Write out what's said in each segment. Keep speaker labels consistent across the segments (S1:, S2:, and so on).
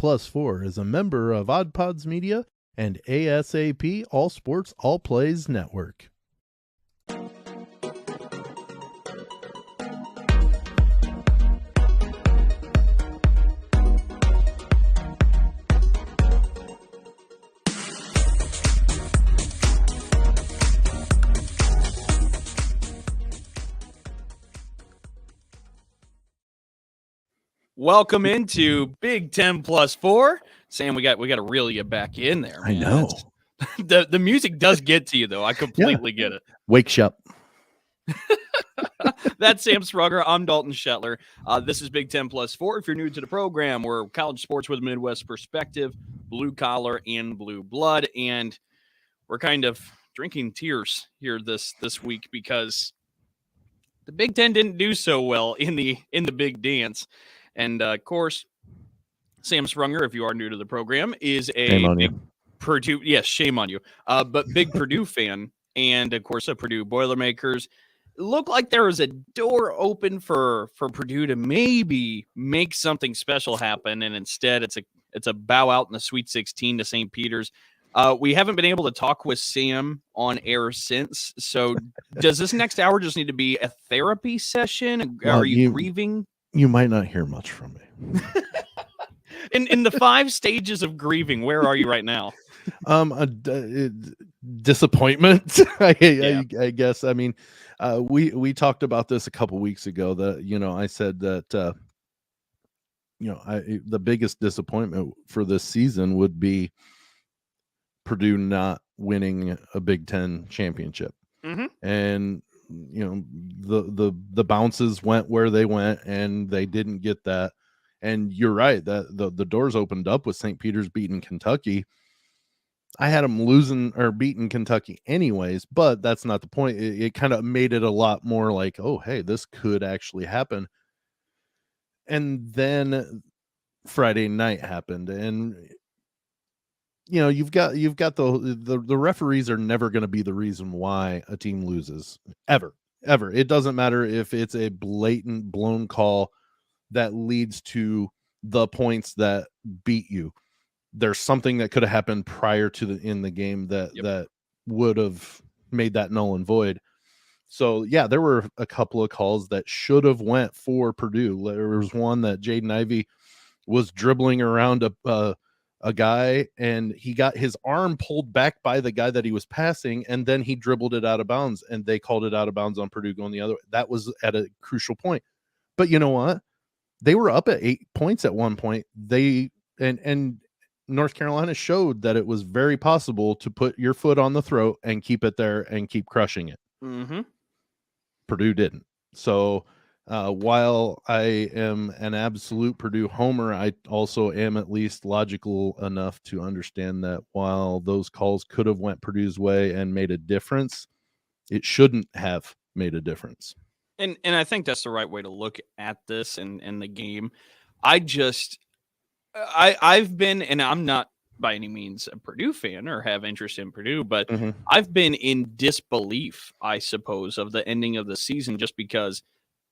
S1: Plus 4 is a member of OddPods Media and ASAP All Sports All Plays Network.
S2: Welcome into Big 10 plus 4. Sam, we got to reel you back in there, man.
S1: I know.
S2: The music does get to you, though. I completely get it.
S1: Wake up.
S2: That's Sam Sprugger. I'm Dalton Shetler. This is Big 10 plus 4. If you're new to the program, we're college sports with a Midwest perspective, blue collar and blue blood, and we're kind of drinking tears here this week because the Big 10 didn't do so well in the big dance. And, of course, Sam Sprunger, if you are new to the program, is a big Purdue. Yes, shame on you. But big Purdue fan. And, of course, a Purdue Boilermakers. Looked like there was a door open for Purdue to maybe make something special happen. And instead, it's a bow out in the Sweet 16 to St. Peter's. We haven't been able to talk with Sam on air since. So does this next hour just need to be a therapy session?
S1: Well,
S2: are you grieving?
S1: You might not hear much from me.
S2: In the 5 stages of grieving, where are you right now?
S1: Disappointment. I guess. I mean, we talked about this a couple weeks ago. I said that the biggest disappointment for this season would be Purdue not winning a Big Ten championship.
S2: Mm-hmm.
S1: And the bounces went where they went, and they didn't get that. And you're right, that the doors opened up with St. Peter's beating Kentucky. I had them losing or beating Kentucky anyways, but that's not the point. It kind of made it a lot more like, oh, hey, this could actually happen. And then Friday night happened, and you've got the referees are never going to be the reason why a team loses ever. It doesn't matter if it's a blatant blown call that leads to the points that beat you. There's something that could have happened prior to in the game that would have made that null and void. So yeah, there were a couple of calls that should have went for Purdue. There was one that Jaden Ivey was dribbling around a guy, and he got his arm pulled back by the guy that he was passing, and then he dribbled it out of bounds, and they called it out of bounds on Purdue going the other way. That was at a crucial point. But you know what? They were up at 8 points at one point. And North Carolina showed that it was very possible to put your foot on the throat and keep it there and keep crushing it.
S2: Mm-hmm.
S1: Purdue didn't. So while I am an absolute Purdue homer, I also am at least logical enough to understand that while those calls could have went Purdue's way and made a difference, it shouldn't have made a difference.
S2: And I think that's the right way to look at this and the game. I've been, and I'm not by any means a Purdue fan or have interest in Purdue, but I've been in disbelief, I suppose, of the ending of the season, just because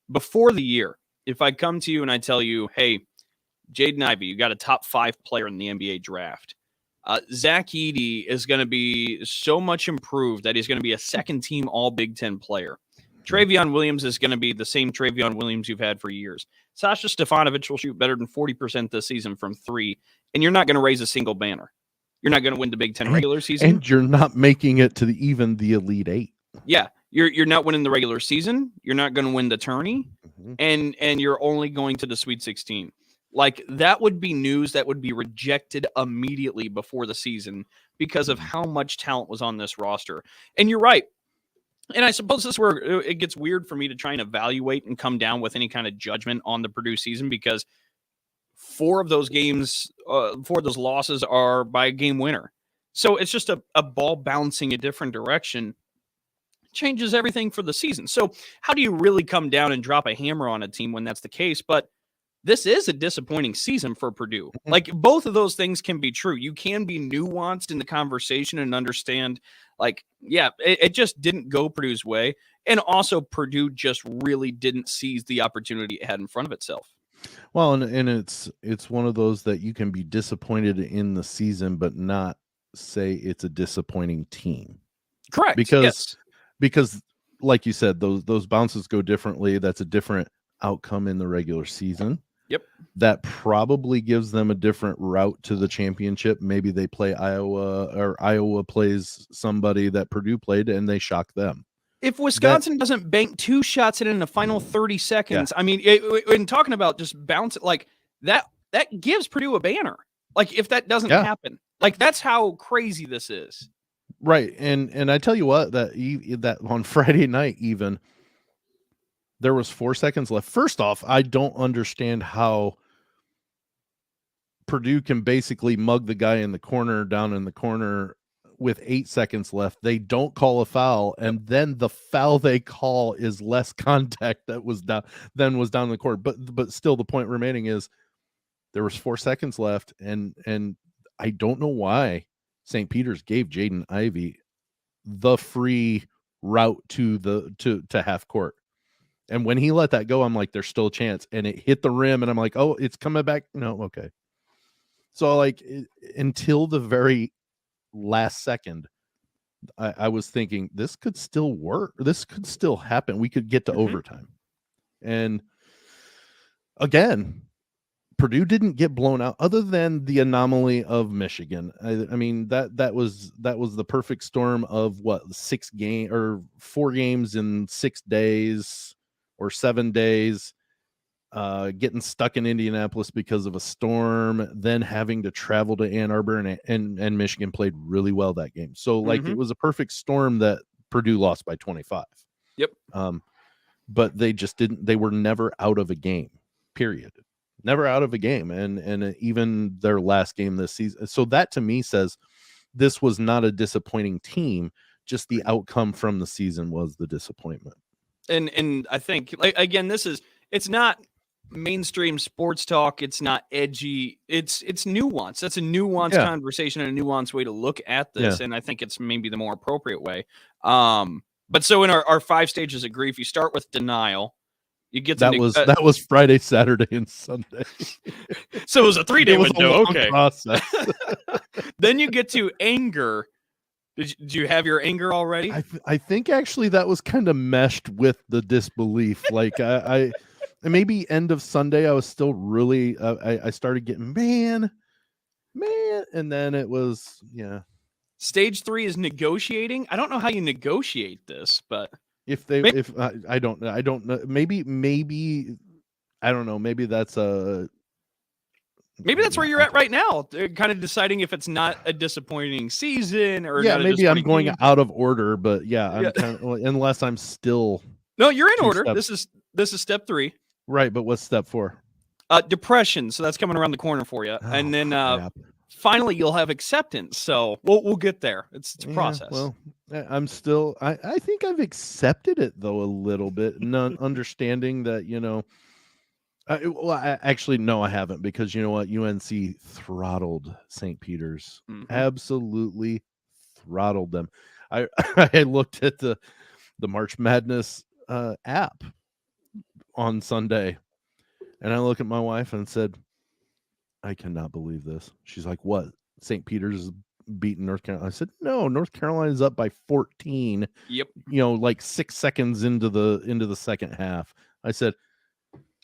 S2: before the year, if I come to you and I tell you, hey, Jaden Ivey, you got a top 5 player in the NBA draft. Zach Edey is going to be so much improved that he's going to be a second-team All-Big Ten player. Travion Williams is going to be the same Travion Williams you've had for years. Sasha Stefanovic will shoot better than 40% this season from 3, and you're not going to raise a single banner. You're not going to win the Big Ten regular season.
S1: And you're not making it to even the Elite 8.
S2: Yeah, you're not winning the regular season. You're not going to win the tourney, and you're only going to the Sweet 16. Like, that would be news that would be rejected immediately before the season because of how much talent was on this roster. And you're right. And I suppose this is where it gets weird for me to try and evaluate and come down with any kind of judgment on the Purdue season, because 4 of those losses are by a game winner. So it's just a ball bouncing a different direction changes everything for the season. So how do you really come down and drop a hammer on a team when that's the case? But this is a disappointing season for Purdue. Like, both of those things can be true. You can be nuanced in the conversation and understand, like, yeah, it just didn't go Purdue's way. And also Purdue just really didn't seize the opportunity it had in front of itself.
S1: Well, and it's one of those that you can be disappointed in the season, but not say it's a disappointing team
S2: Correct.
S1: because
S2: Yes.
S1: because like you said, those bounces go differently. That's a different outcome in the regular season.
S2: Yep.
S1: That probably gives them a different route to the championship. Maybe they play Iowa, or Iowa plays somebody that Purdue played and they shock them.
S2: If Wisconsin doesn't bank 2 shots in the final 30 seconds, I mean, in talking about just bounce it like that gives Purdue a banner. Like if that doesn't happen, like that's how crazy this is.
S1: Right. And I tell you what, that on Friday night, even there was 4 seconds left. First off, I don't understand how Purdue can basically mug the guy in the corner, down in the corner with 8 seconds left. They don't call a foul, and then the foul they call is less contact that was down than was down the court. But still, the point remaining is there was 4 seconds left, and I don't know why St. Peter's gave Jaden Ivey the free route to half court. And when he let that go, I'm like, there's still a chance. And it hit the rim, and I'm like, oh, it's coming back. No, okay. So like until the very last second, I was thinking this could still work. This could still happen. We could get to overtime. And again, Purdue didn't get blown out, other than the anomaly of Michigan. I mean that was the perfect storm of what 4 games in 6 days or 7 days. Getting stuck in Indianapolis because of a storm, then having to travel to Ann Arbor, and Michigan played really well that game. So like it was a perfect storm that Purdue lost by 25.
S2: Yep.
S1: But they just didn't. They were never out of a game. Period. Never out of a game, and even their last game this season. So that to me says this was not a disappointing team. Just the outcome from the season was the disappointment.
S2: And I think like again, it's not mainstream sports talk. It's not edgy. It's nuanced. That's a nuanced conversation and a nuanced way to look at this. And I think it's maybe the more appropriate way. But so in our 5 stages of grief, you start with denial. You get to
S1: that was Friday, Saturday, and Sunday.
S2: So it was a 3-day window. Okay.
S1: Process.
S2: Then you get to anger. Did you have your anger already?
S1: I think actually that was kind of meshed with the disbelief. Like I maybe end of Sunday, I was still really I started getting man, and then it was
S2: Stage 3 is negotiating. I don't know how you negotiate this, but
S1: I don't know. Maybe I don't know. Maybe that's where
S2: you're at right now. They're kind of deciding if it's not a disappointing season or
S1: maybe I'm going out of order, but I'm kind of, unless I'm still.
S2: No, you're in order. This is step 3.
S1: Right, but what's step 4?
S2: Depression. So that's coming around the corner for you, and then finally you'll have acceptance. So we'll get there. It's a process.
S1: Well, I'm still. I think I've accepted it though a little bit, understanding that actually no, I haven't, because you know what, UNC throttled St. Peter's, absolutely throttled them. I looked at the March Madness app on Sunday, and I look at my wife and said, I cannot believe this. She's like, what? St. Peter's is beating North Carolina? I said, no, North Carolina's up by 14.
S2: Yep.
S1: Like 6 seconds into the second half. I said,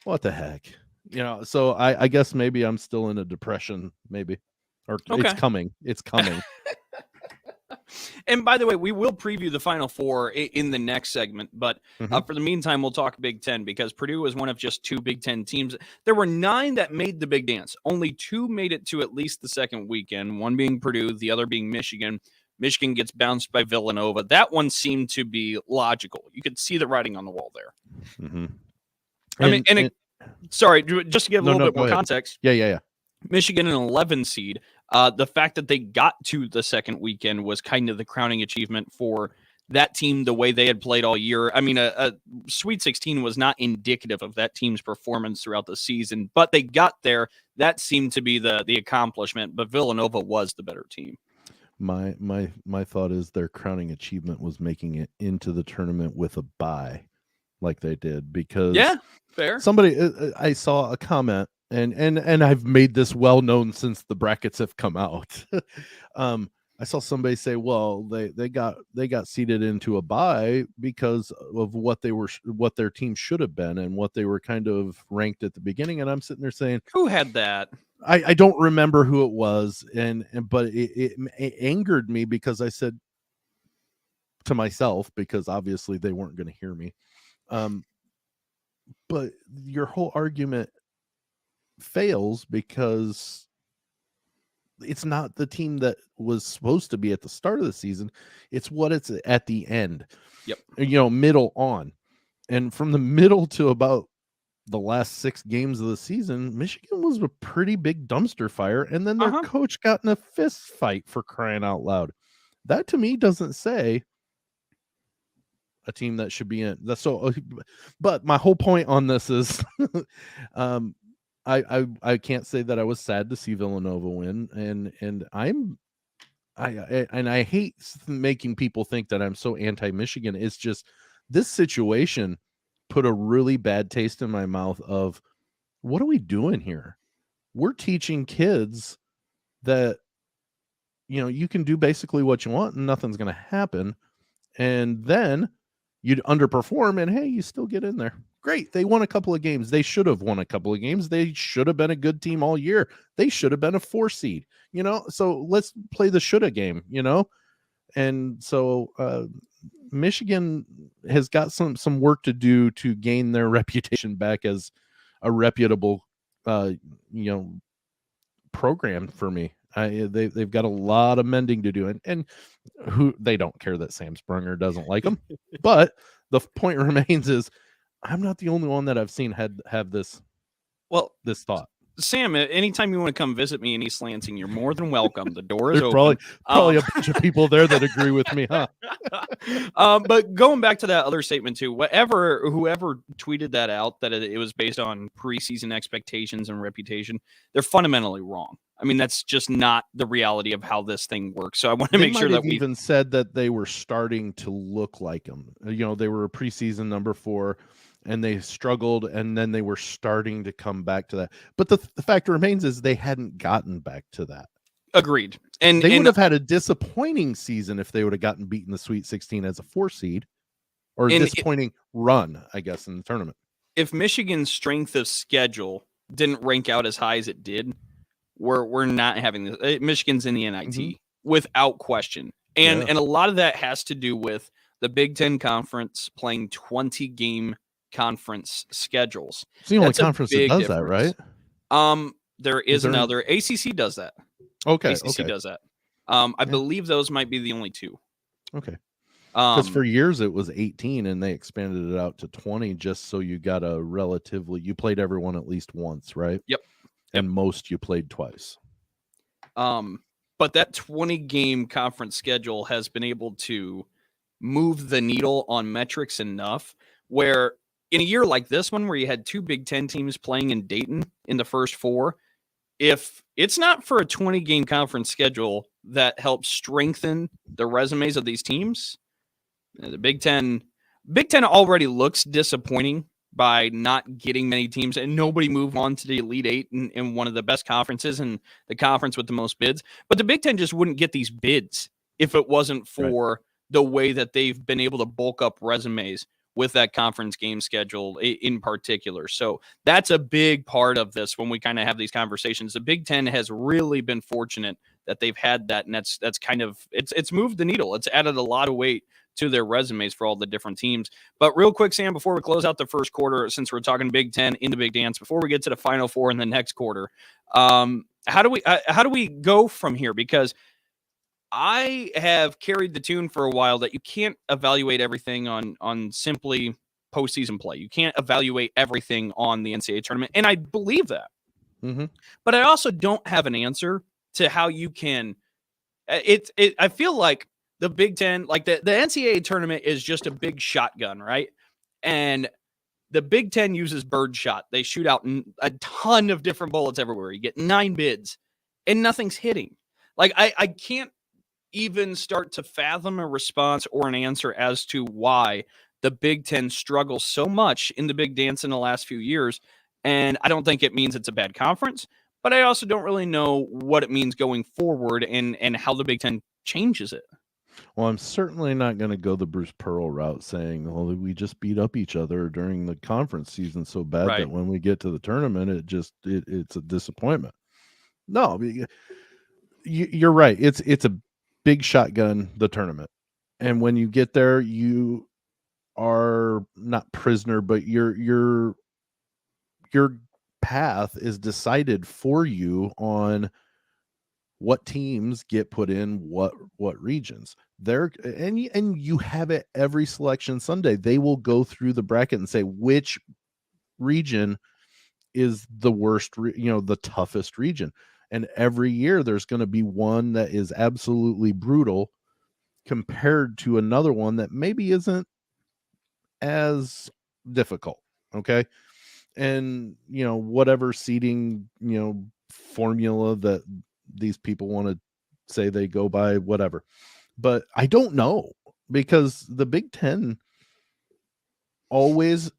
S1: what the heck? So I guess maybe I'm still in a depression, maybe. Or okay. It's coming.
S2: And by the way, we will preview the Final Four in the next segment. But for the meantime, we'll talk Big Ten, because Purdue was one of just 2 Big Ten teams. There were 9 that made the big dance. Only 2 made it to at least the second weekend, one being Purdue, the other being Michigan. Michigan gets bounced by Villanova. That one seemed to be logical. You could see the writing on the wall there. Sorry, just to give a little bit more context.
S1: Yeah.
S2: Michigan, an 11 seed. The fact that they got to the second weekend was kind of the crowning achievement for that team, the way they had played all year. I mean, a Sweet 16 was not indicative of that team's performance throughout the season, but they got there. That seemed to be the accomplishment, but Villanova was the better team.
S1: My thought is their crowning achievement was making it into the tournament with a bye. like they did, because
S2: Yeah, fair.
S1: somebody, I saw a comment, and I've made this well known since the brackets have come out. I saw somebody say, well, they got seeded into a bye because of what their team should have been and what they were kind of ranked at the beginning. And I'm sitting there saying,
S2: Who had that?
S1: I don't remember who it was, but it angered me, because I said to myself, because obviously they weren't going to hear me, but your whole argument fails, because it's not the team that was supposed to be at the start of the season. It's what it's at the end.
S2: Yep.
S1: Middle on. And from the middle to about the last 6 games of the season, Michigan was a pretty big dumpster fire. And then their coach got in a fist fight, for crying out loud. That to me doesn't say a team that should be in. But my whole point on this is, I can't say that I was sad to see Villanova win, and I hate making people think that I'm so anti-Michigan. It's just, this situation put a really bad taste in my mouth of, what are we doing here? We're teaching kids that, you can do basically what you want and nothing's going to happen. And then you'd underperform, and hey, you still get in there. Great. They won a couple of games. They should have won a couple of games. They should have been a good team all year. They should have been a 4 seed, so let's play the shoulda game, And so Michigan has got some work to do to gain their reputation back as a reputable, program for me. They've got a lot of mending to do, and who they don't care that Sam Sprunger doesn't like them. But the point remains is, I'm not the only one that I've seen have this thought.
S2: Sam, anytime you want to come visit me in East Lansing, you're more than welcome. The door is
S1: There's
S2: open.
S1: Probably a bunch of people there that agree with me, huh?
S2: But going back to that other statement too, whoever tweeted that out, that it was based on preseason expectations and reputation, they're fundamentally wrong. I mean, that's just not the reality of how this thing works. So I want to make sure that we
S1: even said that they were starting to look like them. They were a preseason number 4. And they struggled, and then they were starting to come back to that. But the fact remains is, they hadn't gotten back to that.
S2: Agreed. And
S1: they would have had a disappointing season if they would have gotten beaten the Sweet 16 as a 4 seed, or a disappointing run, I guess, in the tournament.
S2: If Michigan's strength of schedule didn't rank out as high as it did, we're not having this. Michigan's in the NIT without question. And a lot of that has to do with the Big Ten Conference playing 20-game conference schedules.
S1: It's the only conference that does that, right?
S2: There is another. ACC does that.
S1: Okay.
S2: ACC does that. I believe those might be the only 2.
S1: Okay. Because for years it was 18, and they expanded it out to 20, just so you got you played everyone at least once, right?
S2: Yep.
S1: And most you played twice.
S2: But that 20-game conference schedule has been able to move the needle on metrics enough where, in a year like this one, where you had 2 Big Ten teams playing in Dayton in the first 4, if it's not for a 20-game conference schedule that helps strengthen the resumes of these teams, the Big Ten already looks disappointing by not getting many teams, and nobody moved on to the Elite 8 in one of the best conferences and the conference with the most bids. But the Big Ten just wouldn't get these bids if it wasn't for the way that they've been able to bulk up resumes with that conference game schedule in particular. So that's a big part of this when we kind of have these conversations. The Big Ten has really been fortunate that they've had that, and that's kind of, it's moved the needle. It's added a lot of weight to their resumes for all the different teams. But real quick, Sam, before we close out the first quarter, since we're talking Big Ten in the Big Dance, before we get to the Final Four in the next quarter, how do we go from here? Because I have carried the tune for a while that you can't evaluate everything on simply postseason play. You can't evaluate everything on the NCAA tournament, and I believe that. But I also don't have an answer to how you can. I feel like the Big Ten, like the NCAA tournament, is just a big shotgun, right? And the Big Ten uses birdshot. They shoot out a ton of different bullets everywhere. You get 9 bids, and nothing's hitting. Like I can't even start to fathom a response or an answer as to why the Big Ten struggles so much in the Big Dance in the last few years. And I don't think it means it's a bad conference, but I also don't really know what it means going forward and how the Big Ten changes it.
S1: Well, I'm certainly not going to go the Bruce Pearl route saying, well, we just beat up each other during the conference season so bad
S2: Right.
S1: that when we get to the tournament, it's a disappointment. No, you're right. It's a big shotgun, the tournament. And when you get there, you are not prisoner, but your path is decided for you on what teams get put in what regions. There and you have it every selection Sunday. They will go through the bracket and say which region is the worst, the toughest region. And every year there's going to be one that is absolutely brutal compared to another one that maybe isn't as difficult. Okay. And, whatever seeding, formula that these people want to say they go by, whatever. But I don't know, because the Big Ten always,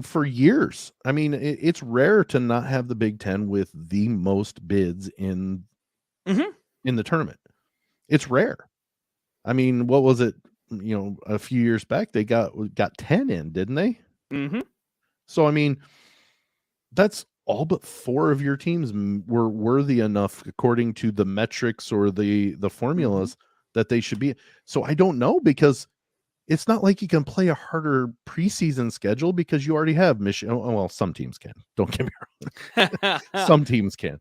S1: for years, it's rare to not have the Big Ten with the most bids in the tournament. It's rare. What was it? A few years back, they got 10 in, didn't they?
S2: Mm-hmm.
S1: So, that's all but 4 of your teams were worthy enough, according to the metrics or the formulas, that they should be. So I don't know, because it's not like you can play a harder preseason schedule, because you already have Michigan. Well, some teams can. Don't get me wrong. Some teams can.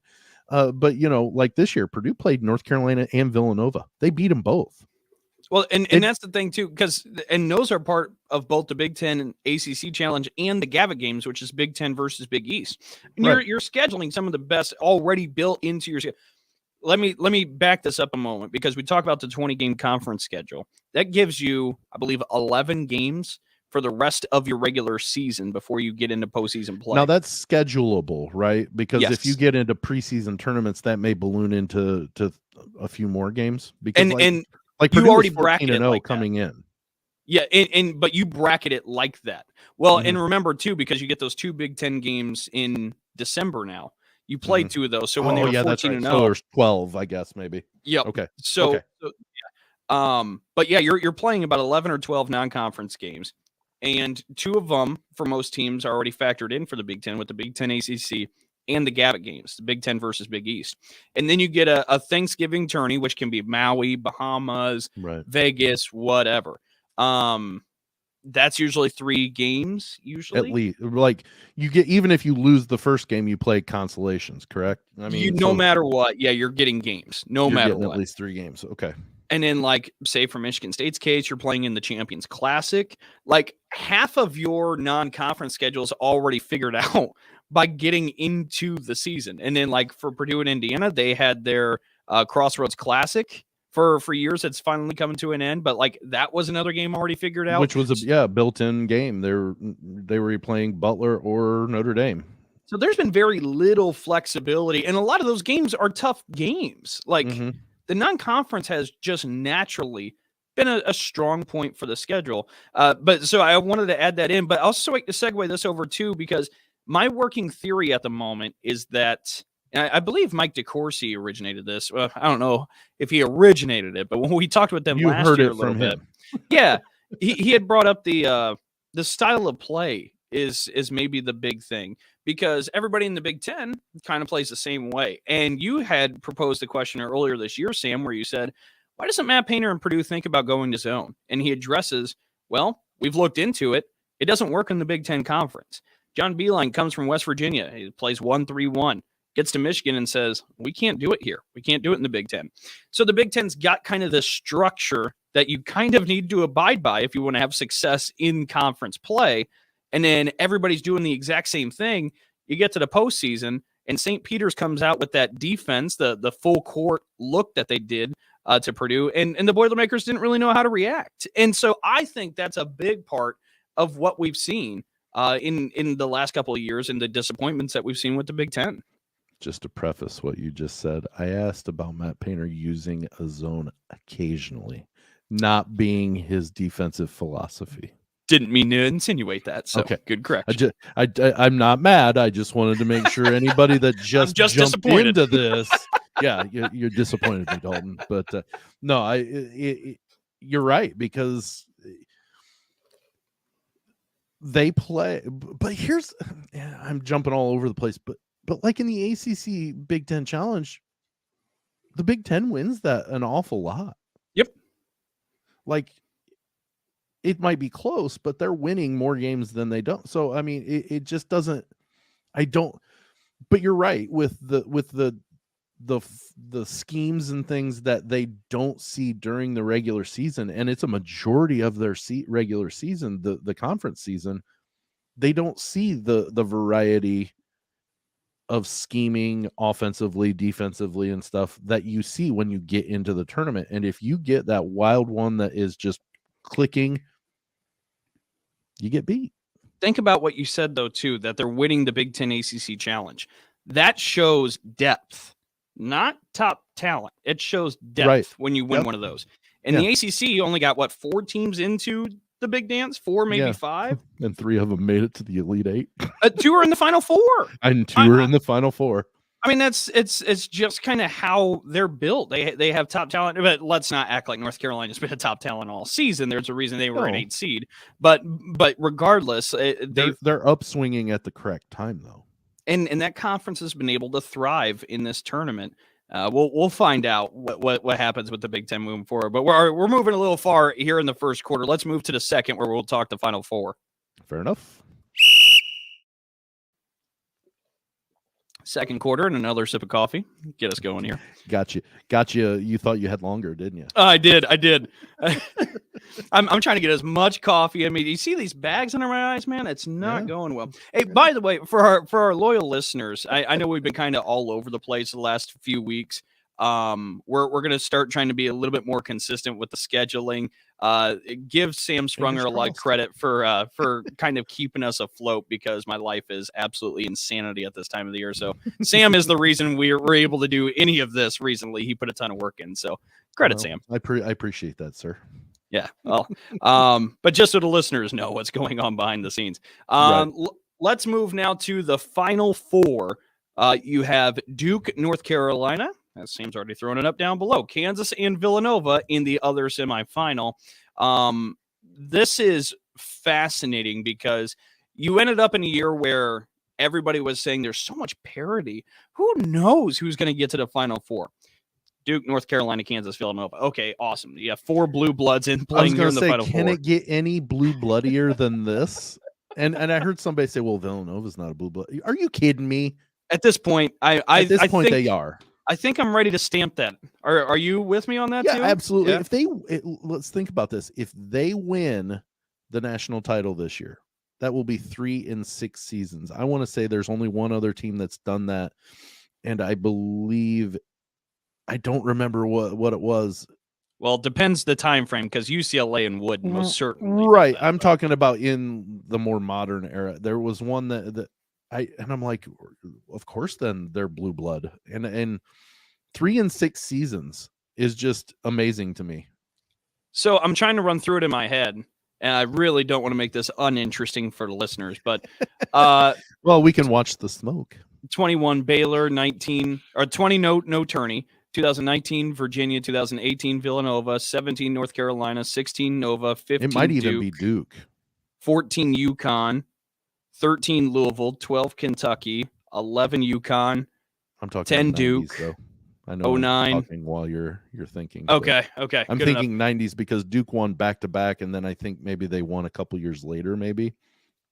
S1: But, like this year, Purdue played North Carolina and Villanova. They beat them both.
S2: Well, and that's the thing too, and those are part of both the Big Ten and ACC Challenge and the Gavitt games, which is Big Ten versus Big East. And
S1: Right.
S2: you're scheduling some of the best already built into your schedule. Let me back this up a moment, because we talk about the 20-game conference schedule. That gives you, I believe, 11 games for the rest of your regular season before you get into postseason play.
S1: Now that's schedulable, right? Because if you
S2: Yes.
S1: get into preseason tournaments, that may balloon into a few more games. Because like
S2: you
S1: Purdue
S2: already
S1: was 14 and 0
S2: like
S1: coming
S2: that.
S1: in.
S2: Yeah, but you bracket it like that. Well, and remember too, because you get those 2 Big Ten games in December now. You play 2 of those. So when they were 14 and 0,
S1: so there's 12, I guess, maybe.
S2: Yep.
S1: Okay.
S2: So,
S1: okay.
S2: But yeah, you're playing about 11 or 12 non-conference games, and 2 of them for most teams are already factored in for the Big Ten, with the Big Ten ACC and the Gavitt games, the Big Ten versus Big East. And then you get a Thanksgiving tourney, which can be Maui, Bahamas,
S1: Right.
S2: Vegas, whatever. That's usually 3 games, usually.
S1: At least, like, you get, even if you lose the first game, you play consolations, correct?
S2: No matter what, yeah, you're getting games, no matter what.
S1: At least 3 games. Okay.
S2: And then, like, say for Michigan State's case, you're playing in the Champions Classic. Like, half of your non-conference schedule is already figured out by getting into the season. And then, like, for Purdue and Indiana, they had their Crossroads Classic for years. It's finally coming to an end. But, like, that was another game already figured out.
S1: Which was a built-in game. They were playing Butler or Notre Dame.
S2: So there's been very little flexibility. And a lot of those games are tough games. Like, the non-conference has just naturally been a strong point for the schedule. But so I wanted to add that in, but also to segue this over too, because my working theory at the moment is that, and I believe Mike DeCourcy originated this. Well, I don't know if he originated it, but when we talked with them last year a little bit, yeah, he had brought up the style of play is maybe the big thing, because everybody in the Big Ten kind of plays the same way. And you had proposed a question earlier this year, Sam, where you said, why doesn't Matt Painter and Purdue think about going to zone? And he addresses, well, we've looked into it. It doesn't work in the Big Ten Conference. John Beilein comes from West Virginia. He plays 1-3-1, gets to Michigan and says, we can't do it here. We can't do it in the Big Ten. So the Big Ten's got kind of this structure that you kind of need to abide by if you want to have success in conference play. And then everybody's doing the exact same thing. You get to the postseason, and St. Peter's comes out with that defense, the full court look that they did to Purdue, and the Boilermakers didn't really know how to react. And so I think that's a big part of what we've seen in the last couple of years, and the disappointments that we've seen with the Big Ten.
S1: Just to preface what you just said, I asked about Matt Painter using a zone occasionally, not being his defensive philosophy.
S2: Didn't mean to insinuate that. So
S1: Okay.
S2: good correction.
S1: I'm not mad. I just wanted to make sure anybody that just jumped
S2: disappointed.
S1: into this, yeah, you're disappointed me, Dalton. But no, you're right, because they play. But here's, I'm jumping all over the place. But like in the ACC Big Ten Challenge, the Big Ten wins that an awful lot.
S2: Yep.
S1: Like, it might be close, but they're winning more games than they don't. So, I mean, it just doesn't, but you're right with the schemes and things that they don't see during the regular season. And it's a majority of their regular season, the conference season. They don't see the variety of scheming offensively, defensively, and stuff that you see when you get into the tournament. And if you get that wild one that is just clicking, you get beat.
S2: Think about what you said, though, too, that they're winning the Big Ten ACC Challenge. That shows depth, not top talent. It shows depth when you win one of those. In the ACC, you only got, 4 teams into the big dance? 4, maybe 5?
S1: And 3 of them made it to the Elite 8.
S2: 2 are in the Final 4.
S1: And 2 are in the Final 4.
S2: I mean, it's just kind of how they're built. They have top talent, but let's not act like North Carolina's been a top talent all season. There's a reason they were an 8 seed. But regardless,
S1: they're upswinging at the correct time, though.
S2: And that conference has been able to thrive in this tournament. We'll find out what happens with the Big Ten moving forward. But we're moving a little far here in the first quarter. Let's move to the second, where we'll talk the Final 4.
S1: Fair enough.
S2: Second quarter and another sip of coffee. Get us going here.
S1: Got you. You thought you had longer, didn't you?
S2: I did. I'm trying to get as much coffee. I mean, you see these bags under my eyes, man? It's not going well. Hey, by the way, for our loyal listeners, I know we've been kind of all over the place the last few weeks. We're going to start trying to be a little bit more consistent with the scheduling. Give Sam Sprunger a lot of credit for kind of keeping us afloat, because my life is absolutely insanity at this time of the year. So Sam is the reason we're able to do any of this recently. He put a ton of work in. So credit, Sam.
S1: I appreciate that, sir.
S2: Yeah. Well, but just so the listeners know what's going on behind the scenes. Let's move now to the Final 4. You have Duke, North Carolina. As Sam's already thrown it up down below. Kansas and Villanova in the other semifinal. This is fascinating, because you ended up in a year where everybody was saying there's so much parity. Who knows who's going to get to the Final 4? Duke, North Carolina, Kansas, Villanova. Okay, awesome. You have 4 blue bloods playing here in the Final 4.
S1: Can it get any blue bloodier than this? And I heard somebody say, well, Villanova's not a blue blood. Are you kidding me?
S2: At this point, I
S1: think they are.
S2: I think I'm ready to stamp that. Are you with me on that too?
S1: Yeah, absolutely. Yeah. Let's think about this. If they win the national title this year, that will be 3 in 6 seasons. I want to say there's only one other team that's done that, and I believe, I don't remember what it was.
S2: Well, it depends the time frame, because UCLA and Wood most certainly.
S1: Right. I'm talking about in the more modern era. There was one that I'm like, of course, then they're blue blood. And 3 in 6 seasons is just amazing to me.
S2: So I'm trying to run through it in my head, and I really don't want to make this uninteresting for the listeners, but
S1: well, we can watch the smoke.
S2: 21 Baylor, 19 or 20 no tourney, 2019 Virginia, 2018 Villanova, 17 North Carolina, 16 Nova, 15
S1: It might
S2: Duke,
S1: even be Duke,
S2: 14 UConn, 13 Louisville, 12 Kentucky, 11 UConn.
S1: I'm talking
S2: 10
S1: 90s,
S2: Duke.
S1: though. I know
S2: 09.
S1: I'm talking while you're thinking.
S2: Okay.
S1: I'm thinking enough. 90s, because Duke won back-to-back, and then I think maybe they won a couple years later, maybe,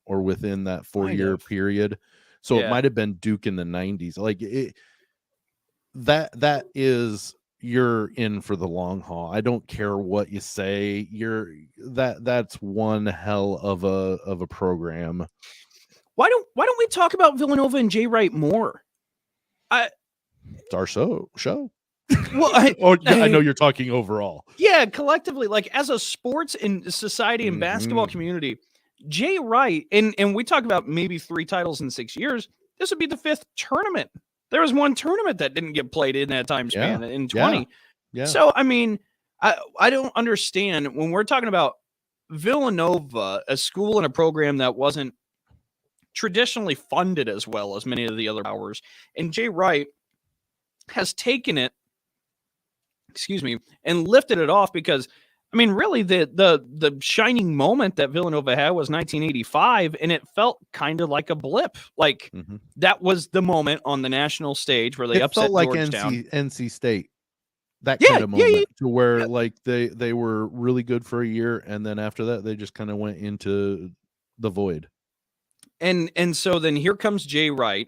S1: or within that 4-year period. So it might have been Duke in the 90s. Like that is, you're in for the long haul. I don't care what you say. That's one hell of a program.
S2: Why don't we talk about Villanova and Jay Wright more?
S1: It's our show.
S2: Well,
S1: I know you're talking overall.
S2: Yeah, collectively, like as a sports and society and basketball community, Jay Wright, and we talk about maybe 3 titles in 6 years. This would be the 5th tournament. There was one tournament that didn't get played in that time span in 20.
S1: Yeah.
S2: So, I mean, I don't understand when we're talking about Villanova, a school and a program that wasn't traditionally funded as well as many of the other powers, and Jay Wright has taken it, and lifted it off because, I mean, really the shining moment that Villanova had was 1985, and it felt kind of like a blip. Like that was the moment on the national stage where they upset
S1: felt like
S2: Georgetown.
S1: NC State. That kind of moment to where like they were really good for a year, and then after that they just kind of went into the void.
S2: And so then here comes Jay Wright,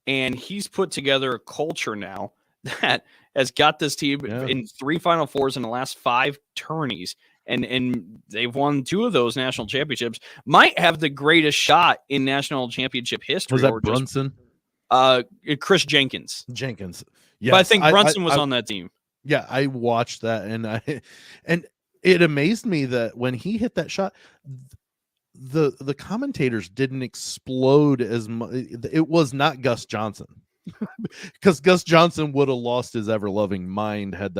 S2: and he's put together a culture now that has got this team in 3 Final Fours in the last 5 tourneys, and they've won 2 of those national championships. Might have the greatest shot in national championship history.
S1: Was that Brunson?
S2: Chris Jenkins.
S1: Yeah,
S2: but I think Brunson was on that team.
S1: Yeah, I watched that, and it amazed me that when he hit that shot, the commentators didn't explode as much. It was not Gus Johnson, because Gus Johnson would have lost his ever-loving mind had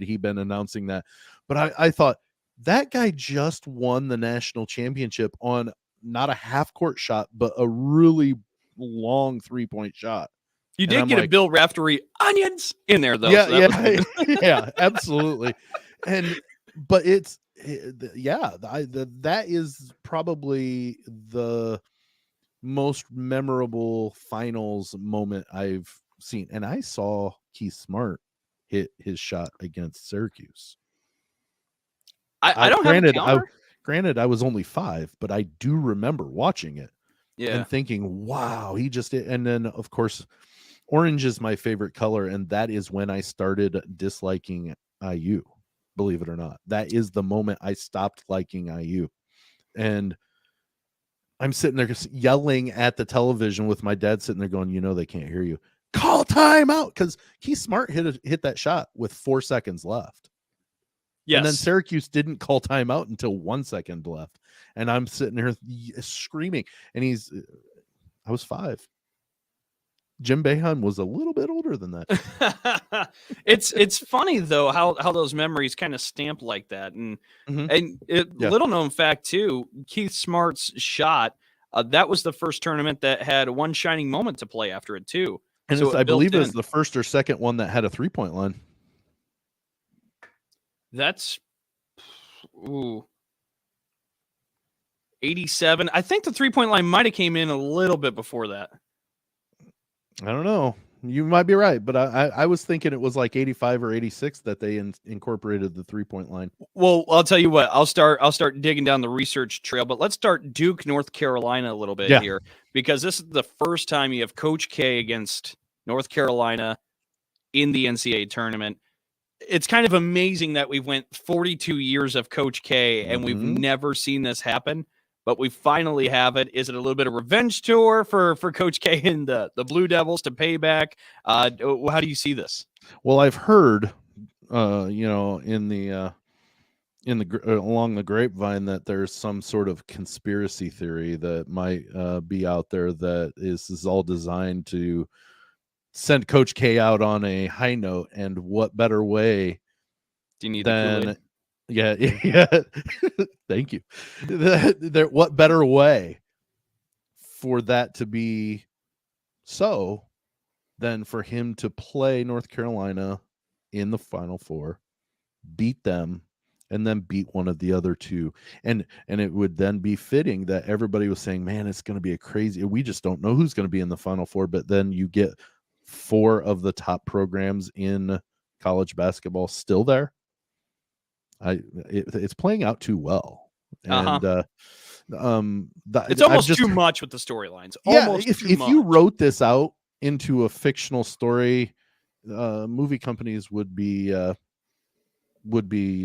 S1: he been announcing that. But I thought that guy just won the national championship on not a half-court shot, but a really long 3-point shot.
S2: You did get a Bill Raftery onions in there, though.
S1: Yeah, so yeah, absolutely. But that is probably the most memorable finals moment I've seen. And I saw Keith Smart hit his shot against Syracuse.
S2: I don't have
S1: granted, I was only 5, but I do remember watching it and thinking, wow, he just did. And then, of course, orange is my favorite color, and that is when I started disliking IU. Believe it or not, that is the moment I stopped liking IU. And I'm sitting there yelling at the television with my dad sitting there going, they can't hear you. Call timeout, because Keith Smart hit that shot with 4 seconds left. Yes. And then Syracuse didn't call timeout until 1 second left. And I'm sitting there screaming. And I was 5. Jim Boeheim was a little bit older than that.
S2: It's funny though how those memories kind of stamp like that, and little known fact too, Keith Smart's shot that was the first tournament that had one shining moment to play after it too.
S1: And so I believe it was the first or second one that had a 3-point line.
S2: That's 87. I think the 3-point line might have came in a little bit before that.
S1: I don't know. You might be right, but I was thinking it was like 85 or 86 that they incorporated the 3-point line.
S2: Well, I'll tell you what. I'll start digging down the research trail, but let's start Duke, North Carolina a little bit here, because this is the first time you have Coach K against North Carolina in the NCAA tournament. It's kind of amazing that we went 42 years of Coach K and we've never seen this happen. But we finally have it. Is it a little bit of revenge tour for Coach K and the Blue Devils to pay back? How do you see this?
S1: Well, I've heard, in the along the grapevine that there's some sort of conspiracy theory that might be out there that is all designed to send Coach K out on a high note. And what better way
S2: do you need
S1: than Yeah. Thank you. What better way for that to be so than for him to play North Carolina in the Final Four, beat them, and then beat one of the other 2. And it would then be fitting that everybody was saying, man, it's going to be we just don't know who's going to be in the Final Four. But then you get 4 of the top programs in college basketball still there. It's playing out too well, and
S2: it's almost too much with the storylines.
S1: If you wrote this out into a fictional story, movie companies would be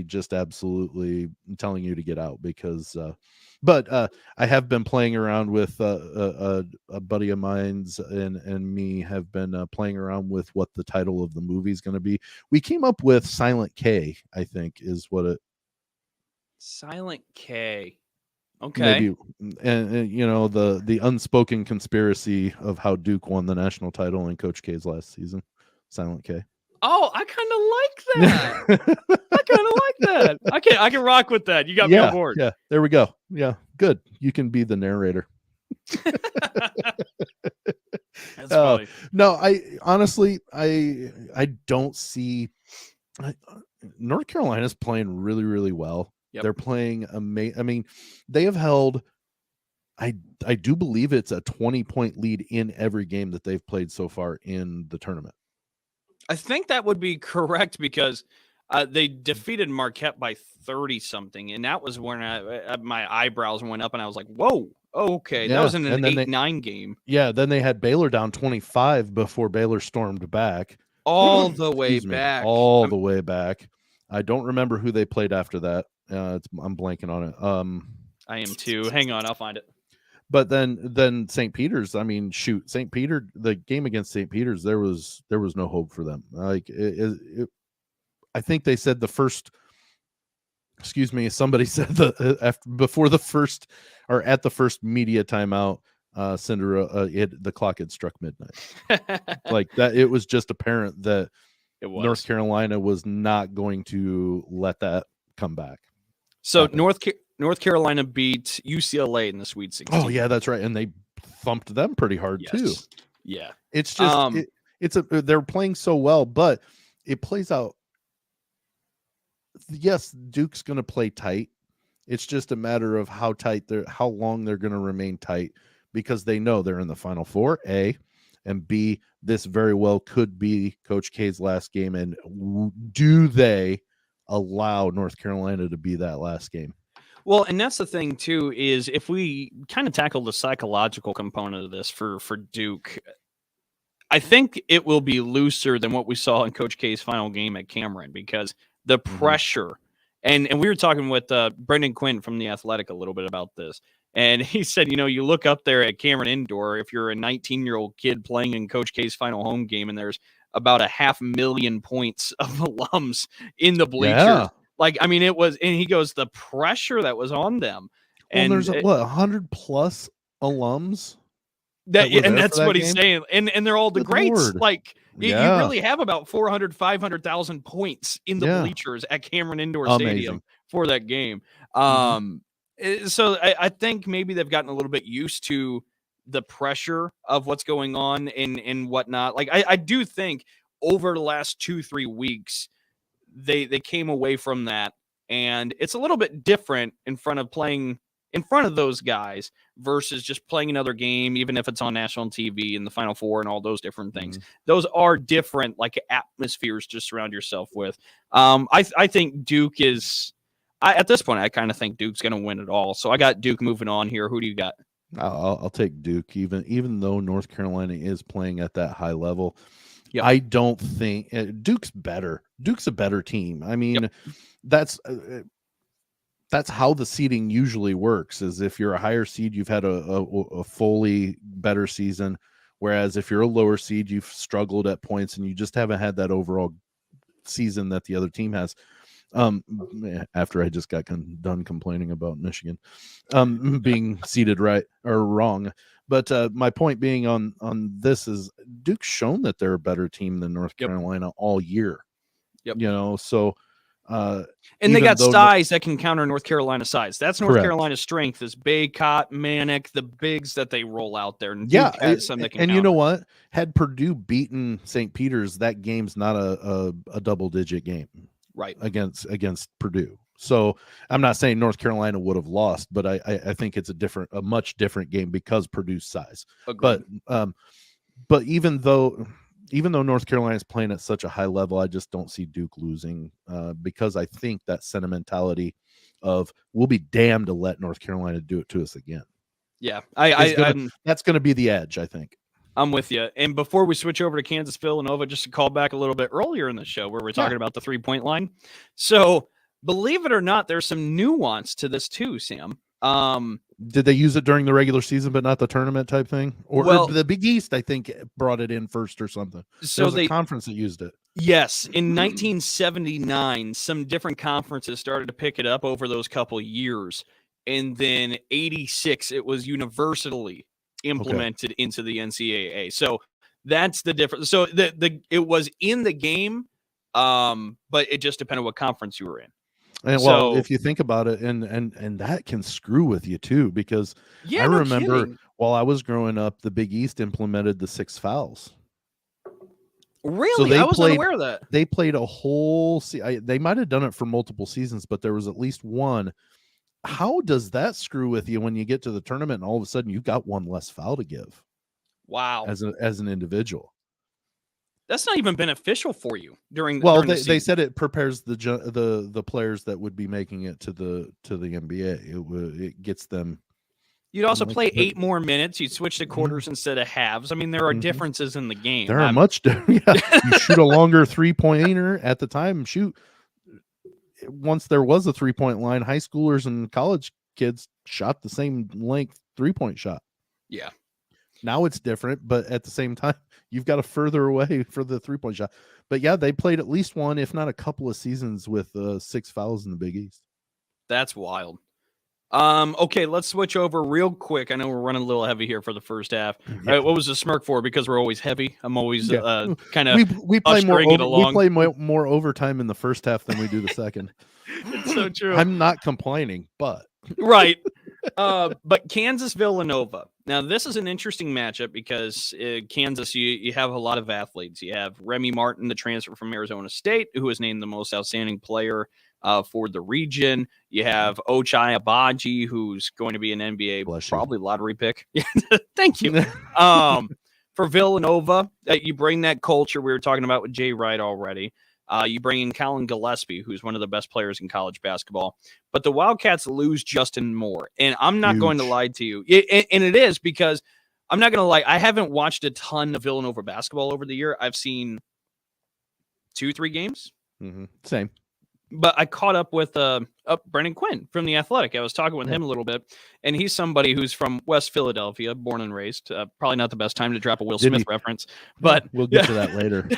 S1: just absolutely telling you to get out because. But I have been playing around with a buddy of mine's and me have been playing around with what the title of the movie is going to be. We came up with Silent K, I think, is what it.
S2: Silent K. Okay.
S1: Maybe, and the unspoken conspiracy of how Duke won the national title in Coach K's last season. Silent K.
S2: Oh, I kind of like that. I can rock with that. You got me on board.
S1: Yeah, there we go. Yeah, good. You can be the narrator.
S2: That's funny.
S1: No, I honestly, I don't see. North Carolina's playing really, really well.
S2: Yep.
S1: They're playing amazing. I mean, they have held. I do believe it's a 20-point lead in every game that they've played so far in the tournament.
S2: I think that would be correct because they defeated Marquette by 30 something, and that was when my eyebrows went up, and I was like, "Whoa, okay, that was in an 8-9 game."
S1: Yeah, then they had Baylor down 25 before Baylor stormed back.
S2: All the way back.
S1: All the way back. I don't remember who they played after that. I'm blanking on it.
S2: I am too. Hang on, I'll find it.
S1: But then St. Peter's, I mean, shoot, St. Peter, the game against St. Peter's, there was no hope for them. Like I think they said the first, excuse me, somebody said before the first or at the first media timeout, the clock had struck midnight. Like that, it was just apparent that North Carolina was not going to let that come back.
S2: So happen. North Carolina beat UCLA in the Sweet 16.
S1: Oh yeah, that's right, and they thumped them pretty hard too.
S2: Yeah,
S1: it's just they're playing so well, but it plays out. Yes, Duke's going to play tight. It's just a matter of how long they're going to remain tight, because they know they're in the Final Four, A, and B, this very well could be Coach K's last game. And do they allow North Carolina to be that last game?
S2: Well, and that's the thing too, is if we kind of tackle the psychological component of this for Duke, I think it will be looser than what we saw in Coach K's final game at Cameron, because the pressure, and we were talking with Brendan Quinn from The Athletic a little bit about this, and he said, you look up there at Cameron Indoor, if you're a 19-year-old kid playing in Coach K's final home game, and there's about 500,000 points of alums in the bleachers.
S1: Yeah.
S2: Like, I mean, it was, and he goes, the pressure that was on them.
S1: And there's 100 plus alums.
S2: And that's what he's saying. And they're all the greats.
S1: Lord.
S2: Like, you really have about 500,000 points in the bleachers at Cameron Indoor Stadium for that game. So I think maybe they've gotten a little bit used to the pressure of what's going on and whatnot. Like, I do think over the last 2-3 weeks, they came away from that, and it's a little bit different in front of those guys versus just playing another game, even if it's on national TV in the Final Four and all those different things. Those are different, like, atmospheres to surround yourself with. I think Duke is, at this point, I kind of think Duke's going to win it all. So I got Duke moving on here. Who do you got?
S1: I'll take Duke, even though North Carolina is playing at that high level.
S2: Yep.
S1: I don't think Duke's better. Duke's a better team. I mean, that's how the seeding usually works, is if you're a higher seed, you've had a fully better season. Whereas if you're a lower seed, you've struggled at points and you just haven't had that overall season that the other team has. After I just got done complaining about Michigan being seeded right or wrong. But my point being on this is Duke's shown that they're a better team than North Carolina all year. So
S2: and they got size that can counter North Carolina's size. That's North Carolina's strength, is Baycott, Manic, the bigs that they roll out there. And Duke has some that can counter.
S1: You know what? Had Purdue beaten St. Peter's, that game's not a double-digit game,
S2: right?
S1: Against Purdue. So I'm not saying North Carolina would have lost, but I think it's a much different game because Purdue's size.
S2: Agreed.
S1: But even though North Carolina is playing at such a high level, I just don't see Duke losing because I think that sentimentality of we'll be damned to let North Carolina do it to us again.
S2: Yeah,
S1: that's going to be the edge, I think.
S2: I'm with you. And before we switch over to Kansas Villanova, just to call back a little bit earlier in the show where we're talking about the 3-point line. So believe it or not, there's some nuance to this too, Sam.
S1: Did they use it during the regular season, but not the tournament type thing? Or the Big East, I think, brought it in first or something. So there was a conference that used it.
S2: Yes. In 1979, some different conferences started to pick it up over those couple years. And then 86, it was universally implemented into the NCAA. So that's the difference. So it was in the game, but it just depended what conference you were in.
S1: And well,
S2: So
S1: if you think about it, and that can screw with you too, because I
S2: yeah, no
S1: remember
S2: kidding.
S1: while I was growing up, the Big East implemented the 6 fouls. So
S2: Really, I was unaware of that.
S1: they played a whole they might have done it for multiple seasons, but there was at least one. How does that screw with you when you get to the tournament and all of a sudden you've got one less foul to give
S2: Wow,
S1: as an individual?
S2: that's not even beneficial for you
S1: Well,
S2: during the
S1: they
S2: season.
S1: said it prepares the players that would be making it to the NBA. It gets them.
S2: You'd also
S1: Like,
S2: play 8 more minutes. You'd switch to quarters instead of halves. I mean, there are
S1: mhm.
S2: differences in the game.
S1: There are much. Yeah, you shoot a longer 3-pointer at the time. Shoot, once there was a 3-point line, high schoolers and college kids shot the same length 3-point shot.
S2: Yeah.
S1: Now it's different, but at the same time, you've got to further away for the 3-point shot. But yeah, they played at least one, if not a couple of seasons with 6 fouls in the Big East.
S2: That's wild. Okay, let's switch over real quick. I know we're running a little heavy here for the first half.
S1: Yeah.
S2: What was the smirk for? Because we're always heavy. I'm always kind
S1: we
S2: of
S1: play more
S2: ushering it
S1: we
S2: along.
S1: play more overtime in the first half than we do the second.
S2: It's so true.
S1: I'm not complaining, but
S2: Right. But Kansas Villanova. Now, this is an interesting matchup because Kansas, you have a lot of athletes. You have Remy Martin, the transfer from Arizona State, who was named the most outstanding player for the region. You have Ochai Abaji, who's going to be an NBA probably lottery pick. Thank you. For Villanova, you bring that culture we were talking about with Jay Wright already. You bring in Colin Gillespie, who's one of the best players in college basketball. But the Wildcats lose Justin Moore. And I'm not going to lie to you. And it is because I'm not going to lie. I haven't watched a ton of Villanova basketball over the year. I've seen 2-3 games.
S1: Mm-hmm. Same.
S2: But I caught up with Brendan Quinn from The Athletic. I was talking with him a little bit. And he's somebody who's from West Philadelphia, born and raised. Probably not the best time to drop a Will Smith reference. But
S1: we'll get to that later.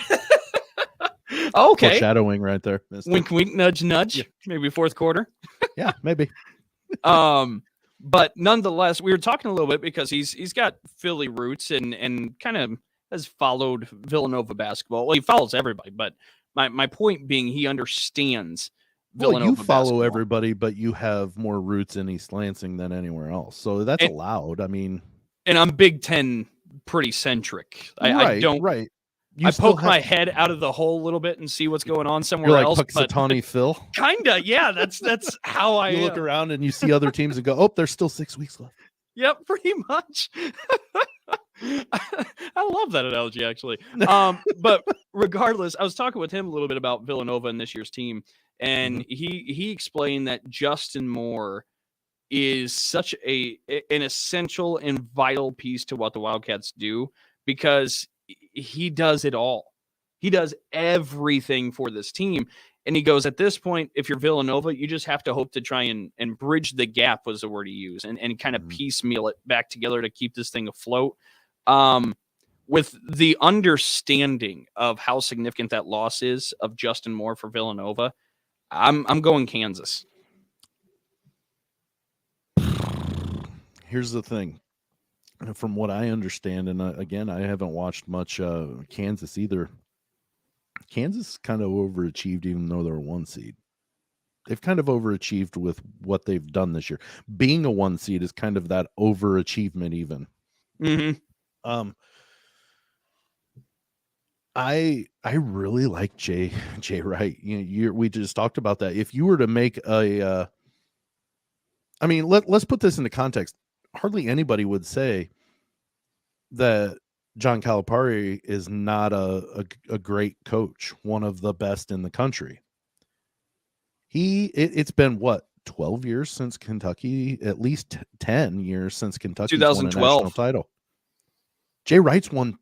S2: Okay.
S1: Foreshadowing right there.
S2: Wink, wink, nudge, nudge. Yeah. Maybe fourth quarter.
S1: Yeah, maybe.
S2: But nonetheless, we were talking a little bit because he's got Philly roots and kind of has followed Villanova basketball. Well, he follows everybody, but my point being he understands Villanova
S1: you follow
S2: basketball.
S1: Everybody, but you have more roots in East Lansing than anywhere else. So that's allowed. I mean,
S2: and I'm Big Ten pretty centric. I don't.
S1: Right.
S2: I poke my head out of the hole a little bit and see what's going on somewhere
S1: You're like
S2: else.
S1: Puxatawny Phil.
S2: Kinda, yeah. That's how I
S1: look around and you see other teams and go, "Oh, there's still 6 weeks left."
S2: Yep, pretty much. I love that analogy, actually. But regardless, I was talking with him a little bit about Villanova and this year's team, and he explained that Justin Moore is such an essential and vital piece to what the Wildcats do because he does it all. He does everything for this team. And he goes, at this point, if you're Villanova, you just have to hope to try and bridge the gap was the word he used and kind of piecemeal it back together to keep this thing afloat. With the understanding of how significant that loss is of Justin Moore for Villanova, I'm going Kansas.
S1: Here's the thing. From what I understand, and again, I haven't watched much Kansas either. Kansas kind of overachieved, even though they're a 1 seed. They've kind of overachieved with what they've done this year. Being a 1 seed is kind of that overachievement, even.
S2: Mm-hmm.
S1: I really like Jay Wright. We just talked about that. If you were to make a, I mean, let's put this into context. Hardly anybody would say that John Calipari is not a great coach, one of the best in the country. It's been what, 12 years since Kentucky, at least 10 years since Kentucky won a national title. Jay Wright's won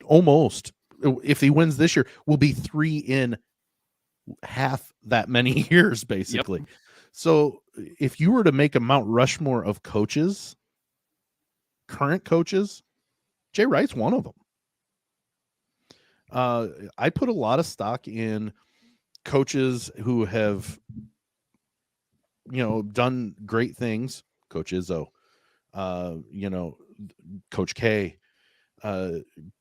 S1: almost, if he wins this year, will be 3 in half that many years, basically. Yep. So if you were to make a Mount Rushmore of coaches, current coaches, Jay Wright's one of them. I put a lot of stock in coaches who have, done great things. Coach Izzo, Coach K.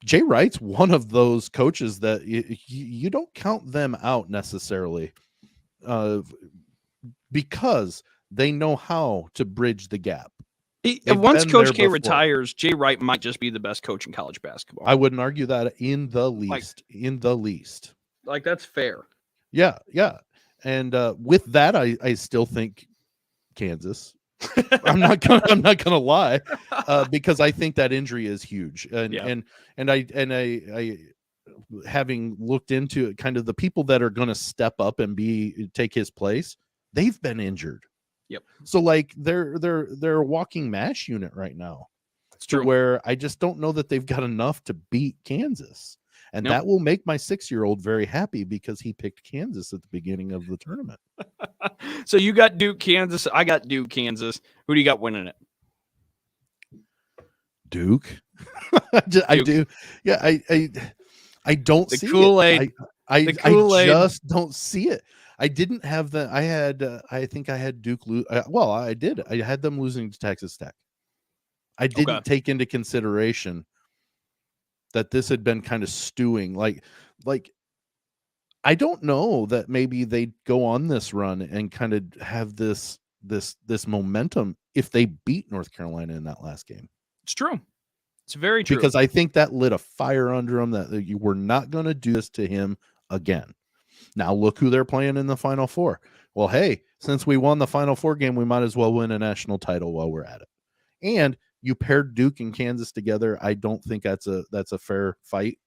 S1: Jay Wright's one of those coaches that you don't count them out necessarily. because they know how to bridge the gap.
S2: Once Coach K retires, Jay Wright might just be the best coach in college basketball.
S1: I wouldn't argue that in the least.
S2: Like, that's fair.
S1: Yeah. And with that, I still think Kansas. I'm not gonna lie, because I think that injury is huge, and I having looked into it, kind of the people that are going to step up and take his place, they've been injured.
S2: Yep.
S1: So like they're a walking mash unit right now.
S2: It's true.
S1: Where I just don't know that they've got enough to beat Kansas. And that will make my 6-year-old very happy because he picked Kansas at the beginning of the tournament.
S2: So you got Duke, Kansas. I got Duke, Kansas. Who do you got winning it?
S1: Duke. I do. Yeah, I don't see
S2: Kool-aid.
S1: I just don't see it. I didn't have the. I had. I think I had Duke lose. Well, I did. I had them losing to Texas Tech. I didn't take into consideration that this had been kind of stewing. Like I don't know that maybe they'd go on this run and kind of have this momentum if they beat North Carolina in that last game.
S2: It's true. It's very true.
S1: Because I think that lit a fire under him that you were not going to do this to him again. Now look who they're playing in the Final Four. Well, hey, since we won the Final Four game, we might as well win a national title while we're at it. And you paired Duke and Kansas together. I don't think that's a fair fight.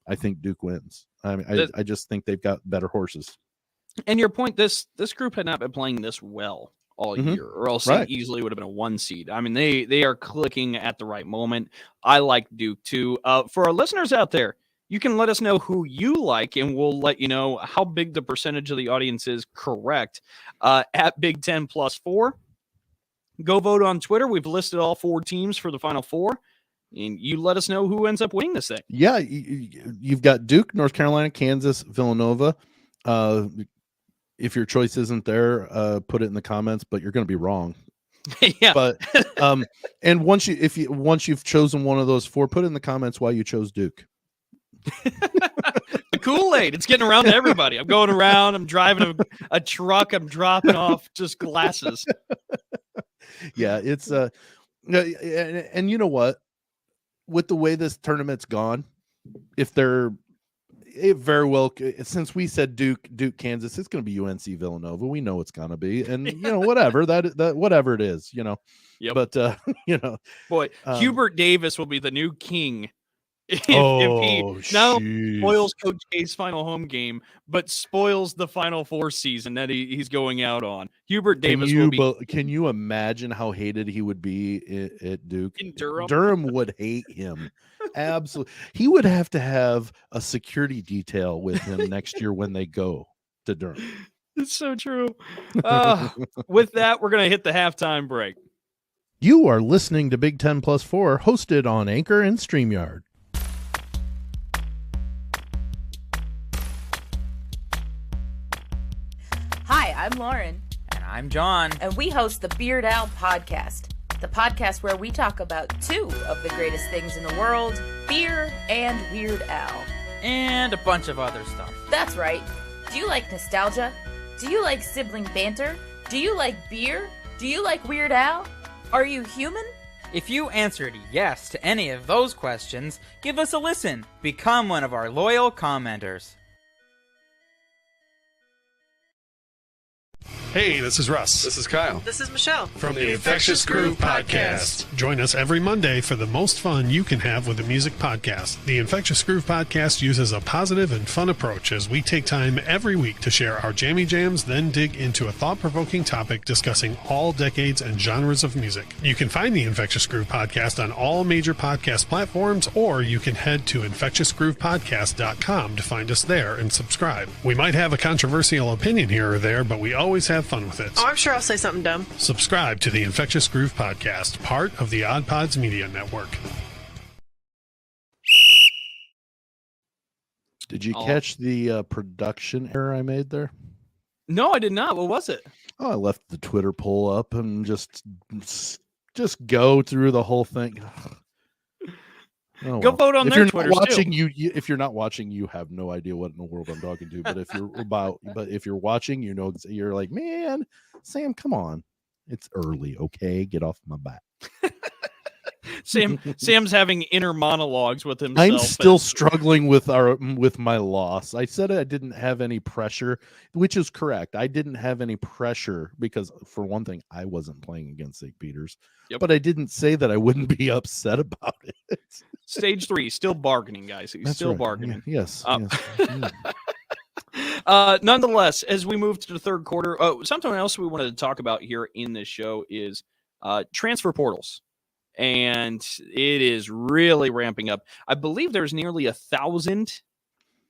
S1: I think Duke wins. I mean, I just think they've got better horses.
S2: And your point, this group had not been playing this well all year, or else it easily would have been a 1 seed. I mean, they are clicking at the right moment. I like Duke too. For our listeners out there, you can let us know who you like, and we'll let you know how big the percentage of the audience is correct at Big 10 plus 4. Go vote on Twitter. We've listed all 4 teams for the Final Four, and you let us know who ends up winning this thing.
S1: Yeah, you've got Duke, North Carolina, Kansas, Villanova. If your choice isn't there, put it in the comments, but you're going to be wrong.
S2: Yeah.
S1: But and once you've chosen one of those 4, put in the comments why you chose Duke.
S2: The Kool-Aid. It's getting around to everybody. I'm going around. I'm driving a truck. I'm dropping off just glasses.
S1: Yeah, it's and you know what? With the way this tournament's gone, it very well, since we said Duke, Kansas, it's going to be UNC Villanova. We know it's going to be, and whatever that whatever it is,
S2: Yep.
S1: But
S2: boy, Hubert Davis will be the new king. If he not only spoils Coach K's final home game, but spoils the Final Four season that he's going out on. Hubert Davis will be.
S1: Can you imagine how hated he would be at Duke?
S2: In Durham?
S1: Durham would hate him. Absolutely. He would have to have a security detail with him next year when they go to Durham.
S2: It's so true. With that, we're going to hit the halftime break.
S1: You are listening to Big 10 plus 4, hosted on Anchor and StreamYard.
S3: Hi, I'm Lauren.
S4: And I'm John.
S3: And we host the Beard Owl Podcast, the podcast where we talk about 2 of the greatest things in the world, beer and Weird Al.
S4: And a bunch of other stuff.
S3: That's right. Do you like nostalgia? Do you like sibling banter? Do you like beer? Do you like Weird Al? Are you human?
S4: If you answered yes to any of those questions, give us a listen. Become one of our loyal commenters.
S5: Hey, this is Russ.
S6: This is Kyle.
S7: This is Michelle.
S5: From the Infectious Groove Podcast. Join us every Monday for the most fun you can have with a music podcast. The Infectious Groove Podcast uses a positive and fun approach as we take time every week to share our jammy jams, then dig into a thought-provoking topic discussing all decades and genres of music. You can find the Infectious Groove Podcast on all major podcast platforms, or you can head to infectiousgroovepodcast.com to find us there and subscribe. We might have a controversial opinion here or there, but we always have fun with it.
S7: Oh, I'm sure I'll say something dumb.
S5: Subscribe to the Infectious Groove Podcast, part of the OddPods Media Network.
S1: Did you catch the production error I made there?
S2: No, I did not. What was it?
S1: Oh, I left the Twitter poll up and just go through the whole thing. Oh,
S2: Go
S1: well.
S2: vote on
S1: if
S2: their
S1: you're
S2: Twitters,
S1: not watching,
S2: too.
S1: if you're not watching, you have no idea what in the world I'm talking to. But if you're watching, you know, you're like, man, Sam, come on, it's early, okay? Get off my back.
S2: Sam's having inner monologues with himself.
S1: I'm still struggling with my loss. I said I didn't have any pressure, which is correct. I didn't have any pressure because, for one thing, I wasn't playing against St. Peter's.
S2: Yep.
S1: But I didn't say that I wouldn't be upset about it.
S2: Stage 3, still bargaining, guys. He's
S1: That's
S2: still
S1: right.
S2: bargaining.
S1: Yes.
S2: Nonetheless, as we move to the third quarter, something else we wanted to talk about here in this show is transfer portals. And it is really ramping up. I believe there's nearly 1,000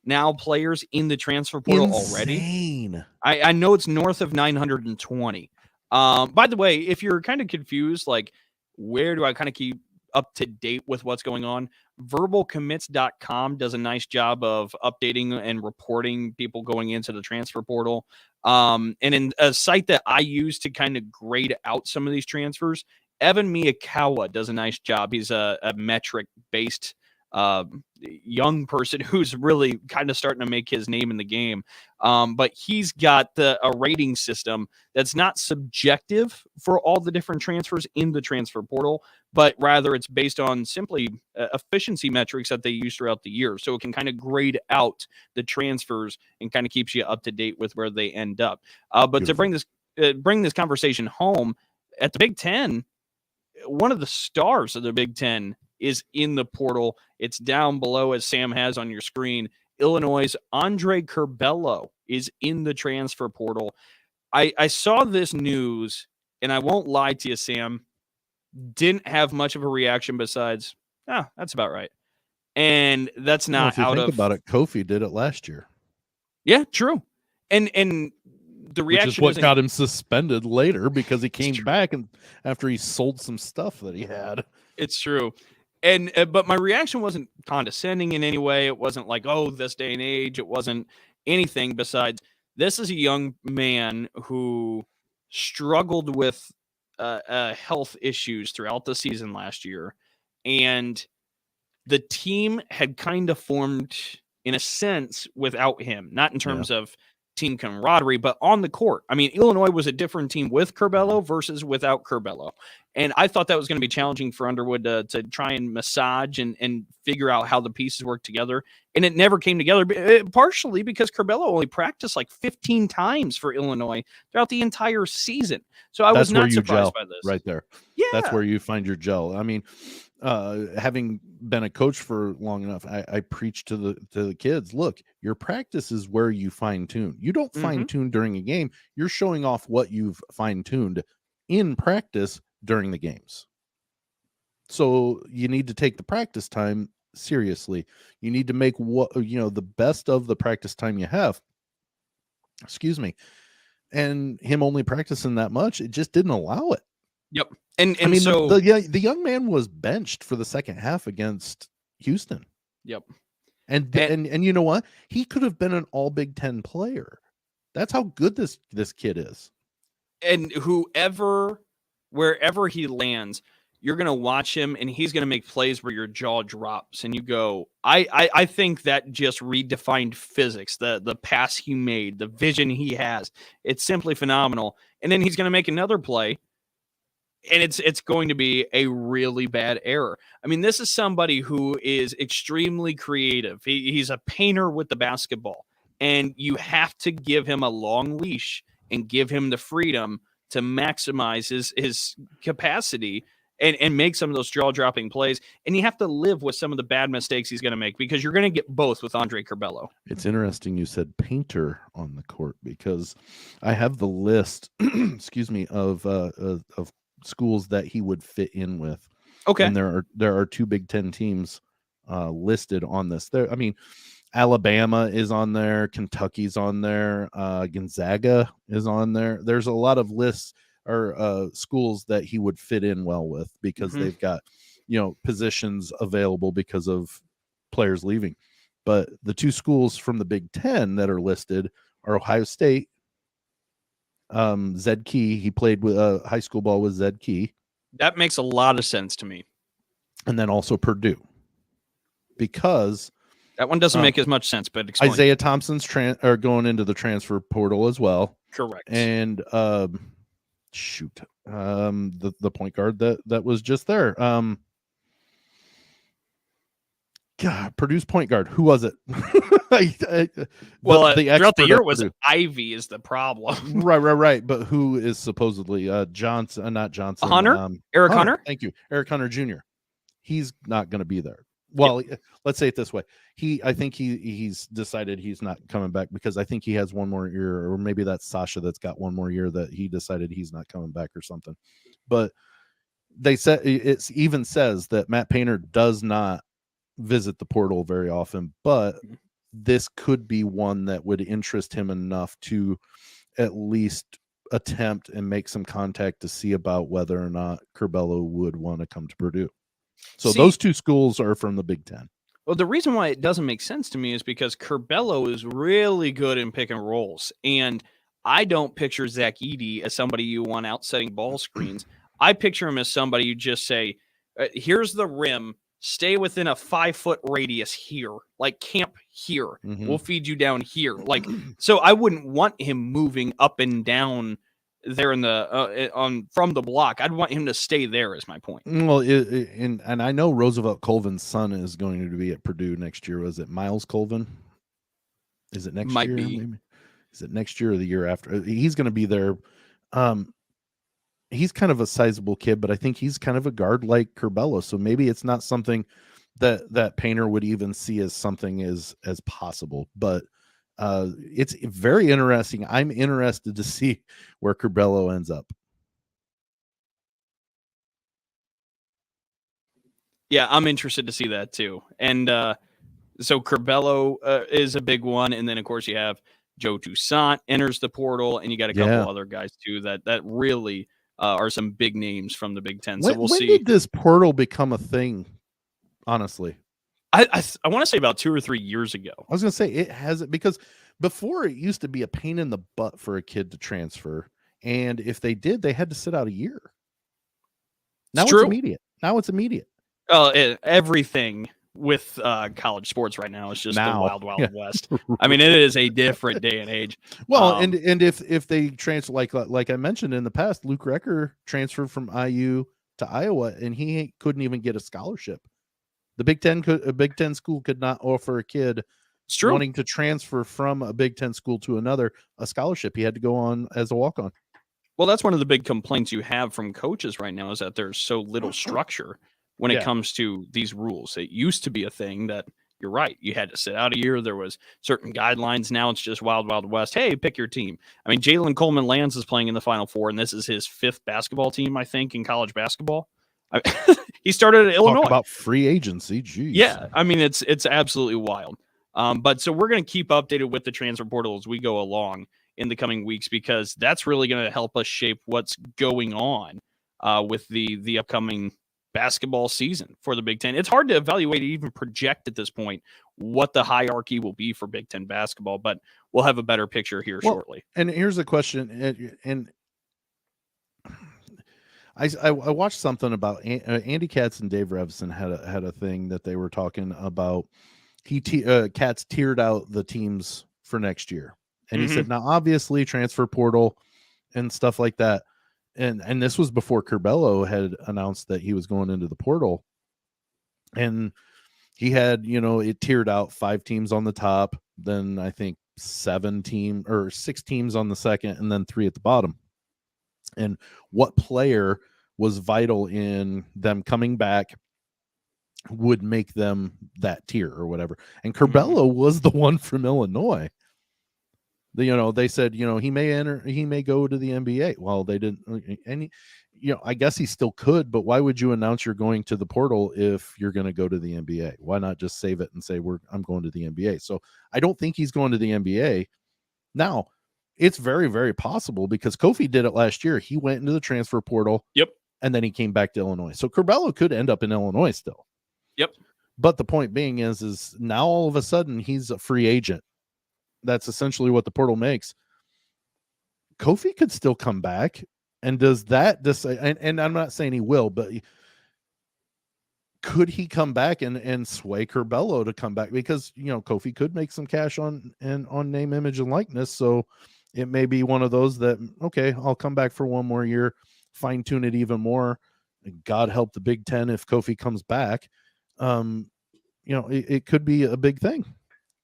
S2: now players in the transfer portal already. I know it's north of 920. By the way, if you're kind of confused, like, where do I kind of keep up to date with what's going on? Verbalcommits.com does a nice job of updating and reporting people going into the transfer portal. And in a site that I use to kind of grade out some of these transfers, Evan Miyakawa does a nice job. He's a metric-based young person who's really kind of starting to make his name in the game. But he's got a rating system that's not subjective for all the different transfers in the transfer portal, but rather it's based on simply efficiency metrics that they use throughout the year. So it can kind of grade out the transfers and kind of keeps you up to date with where they end up. But Beautiful. To bring this conversation home, at the Big Ten, one of the stars of the Big Ten is in the portal. It's down below, as Sam has on your screen. Illinois' Andre Curbelo is in the transfer portal. I saw this news, and I won't lie to you, Sam, didn't have much of a reaction besides, that's about right. And that's not
S1: if you think about it, Kofi did it last year.
S2: Yeah, true. And the reaction,
S1: which is what got him suspended later, because he came back and after he sold some stuff that he had.
S2: It's true. And but my reaction wasn't condescending in any way. It wasn't like, oh, this day and age. It wasn't anything besides, this is a young man who struggled with health issues throughout the season last year. And the team had kind of formed, in a sense, without him, not in terms of team camaraderie, but on the court. I mean, Illinois was a different team with Curbelo versus without Curbelo. And I thought that was going to be challenging for Underwood to try and massage and figure out how the pieces work together. And it never came together, partially because Curbelo only practiced like 15 times for Illinois throughout the entire season. So I was not surprised by this.
S1: Right there.
S2: Yeah.
S1: That's where you find your gel. I mean, having been a coach for long enough, I preach to the kids, look, your practice is where you fine tune. You don't fine tune during a game. You're showing off what you've fine tuned in practice during the games. So you need to take the practice time seriously. You need to make the best of the practice time you have. Excuse me. And him only practicing that much, it just didn't allow it.
S2: Yep. And
S1: I mean,
S2: so
S1: the young man was benched for the second half against Houston.
S2: Yep.
S1: And you know what? He could have been an all Big Ten player. That's how good this kid is.
S2: And wherever he lands, you're going to watch him and he's going to make plays where your jaw drops and you go, I think that just redefined physics, the pass he made, the vision he has. It's simply phenomenal. And then he's going to make another play, and it's going to be a really bad error. I mean, this is somebody who is extremely creative. He's a painter with the basketball, and you have to give him a long leash and give him the freedom to maximize his capacity and make some of those jaw-dropping plays. And you have to live with some of the bad mistakes he's going to make, because you're going to get both with Andre Curbelo.
S1: It's interesting you said painter on the court, because I have the list, excuse me, of schools that he would fit in with.
S2: Okay.
S1: And there are two Big Ten teams listed on this. I mean, Alabama is on there, Kentucky's on there, Gonzaga is on there. There's a lot of lists or schools that he would fit in well with, because they've got positions available because of players leaving. But the two schools from the Big Ten that are listed are Ohio State, Zed Key. He played with high school ball with Zed Key.
S2: That makes a lot of sense to me.
S1: And then also Purdue. because
S2: that one doesn't make as much sense. But explain.
S1: Isaiah Thompson's going into the transfer portal as well.
S2: Correct.
S1: And the point guard that was just there. God, Purdue's point guard. Who was it?
S2: Throughout the year it was Ivy is the problem.
S1: Right. But who is supposedly Johnson? Not Johnson.
S2: Hunter. Eric Hunter.
S1: Thank you, Eric Hunter Jr. He's not going to be there. Well, let's say it this way. I think he's decided he's not coming back because I think he has one more year, or maybe that's Sasha that's got one more year that he decided he's not coming back or something. But they said it even says that Matt Painter does not visit the portal very often, but this could be one that would interest him enough to at least attempt and make some contact to see about whether or not Curbelo would want to come to Purdue. So those two schools are from the Big Ten.
S2: Well, the reason why it doesn't make sense to me is because Curbelo is really good in pick and rolls, and I don't picture Zach Edey as somebody you want out setting ball screens. I picture him as somebody you just say, here's the rim, stay within a 5-foot radius here, like camp here.
S1: Mm-hmm.
S2: We'll feed you down here. Like, so I wouldn't want him moving up and down there in the from the block. I'd want him to stay there is my point.
S1: Well, and I know Roosevelt Colvin's son is going to be at Purdue next year. Was it Miles Colvin? Is it next
S2: Might
S1: year?
S2: be.
S1: Maybe? Is it next year or the year after? He's going to be there. He's kind of a sizable kid, but I think he's kind of a guard like Curbelo. So maybe it's not something that Painter would even see as something as possible. But it's very interesting. I'm interested to see where Curbelo ends up.
S2: Yeah, I'm interested to see that too. And so Curbelo is a big one. And then, of course, you have Joe Toussaint enters the portal, and you got a couple other guys too that really are some big names from the Big Ten. So we'll see.
S1: When did this portal become a thing? Honestly,
S2: I want to say about 2 or 3 years ago.
S1: I was going to say it hasn't, because before it used to be a pain in the butt for a kid to transfer, and if they did, they had to sit out a year. Now it's immediate.
S2: Everything with college sports right now is just the wild west. I mean, it is a different day and age.
S1: Well, and if they transfer, like I mentioned in the past, Luke Recker transferred from IU to Iowa, and he couldn't even get a scholarship. The Big Ten school could not offer a kid wanting to transfer from a Big Ten school to another a scholarship. He had to go on as a walk-on.
S2: Well, that's one of the big complaints you have from coaches right now, is that there's so little structure when it comes to these rules. It used to be a thing that, you're right, you had to sit out a year. There was certain guidelines. Now it's just wild west. Hey, pick your team. I mean, Jalen Coleman-Lands is playing in the Final Four, and this is his 5th basketball team, I think, in college basketball. He started at Illinois.
S1: Talk about free agency. Jeez.
S2: Yeah, I mean, it's absolutely wild. But so we're going to keep updated with the transfer portal as we go along in the coming weeks, because that's really going to help us shape what's going on with the upcoming basketball season for the Big Ten. It's hard to evaluate, even project at this point, what the hierarchy will be for Big Ten basketball, but we'll have a better picture here shortly.
S1: And here's a question, and I watched something about Andy Katz and Dave Revson had a thing that they were talking about. Katz tiered out the teams for next year, and he said, now obviously transfer portal and stuff like that, and this was before Curbelo had announced that he was going into the portal, and he had, it tiered out 5 teams on the top, then I think 6 teams on the second, and then 3 at the bottom. And what player was vital in them coming back would make them that tier or whatever. And Curbelo was the one from Illinois. They said, he may go to the NBA. Well, they didn't. And, I guess he still could, but why would you announce you're going to the portal if you're going to go to the NBA? Why not just save it and say, I'm going to the NBA? So I don't think he's going to the NBA. Now, it's very, very possible, because Kofi did it last year. He went into the transfer portal.
S2: Yep.
S1: And then he came back to Illinois. So Curbelo could end up in Illinois still.
S2: Yep.
S1: But the point being is now all of a sudden he's a free agent. That's essentially what the portal makes. Kofi could still come back. And does that and I'm not saying he will, but could he come back and sway Curbelo to come back? Because, Kofi could make some cash on name, image, and likeness. So it may be one of those that, okay, I'll come back for one more year, fine tune it even more. God help the Big Ten if Kofi comes back. It could be a big thing.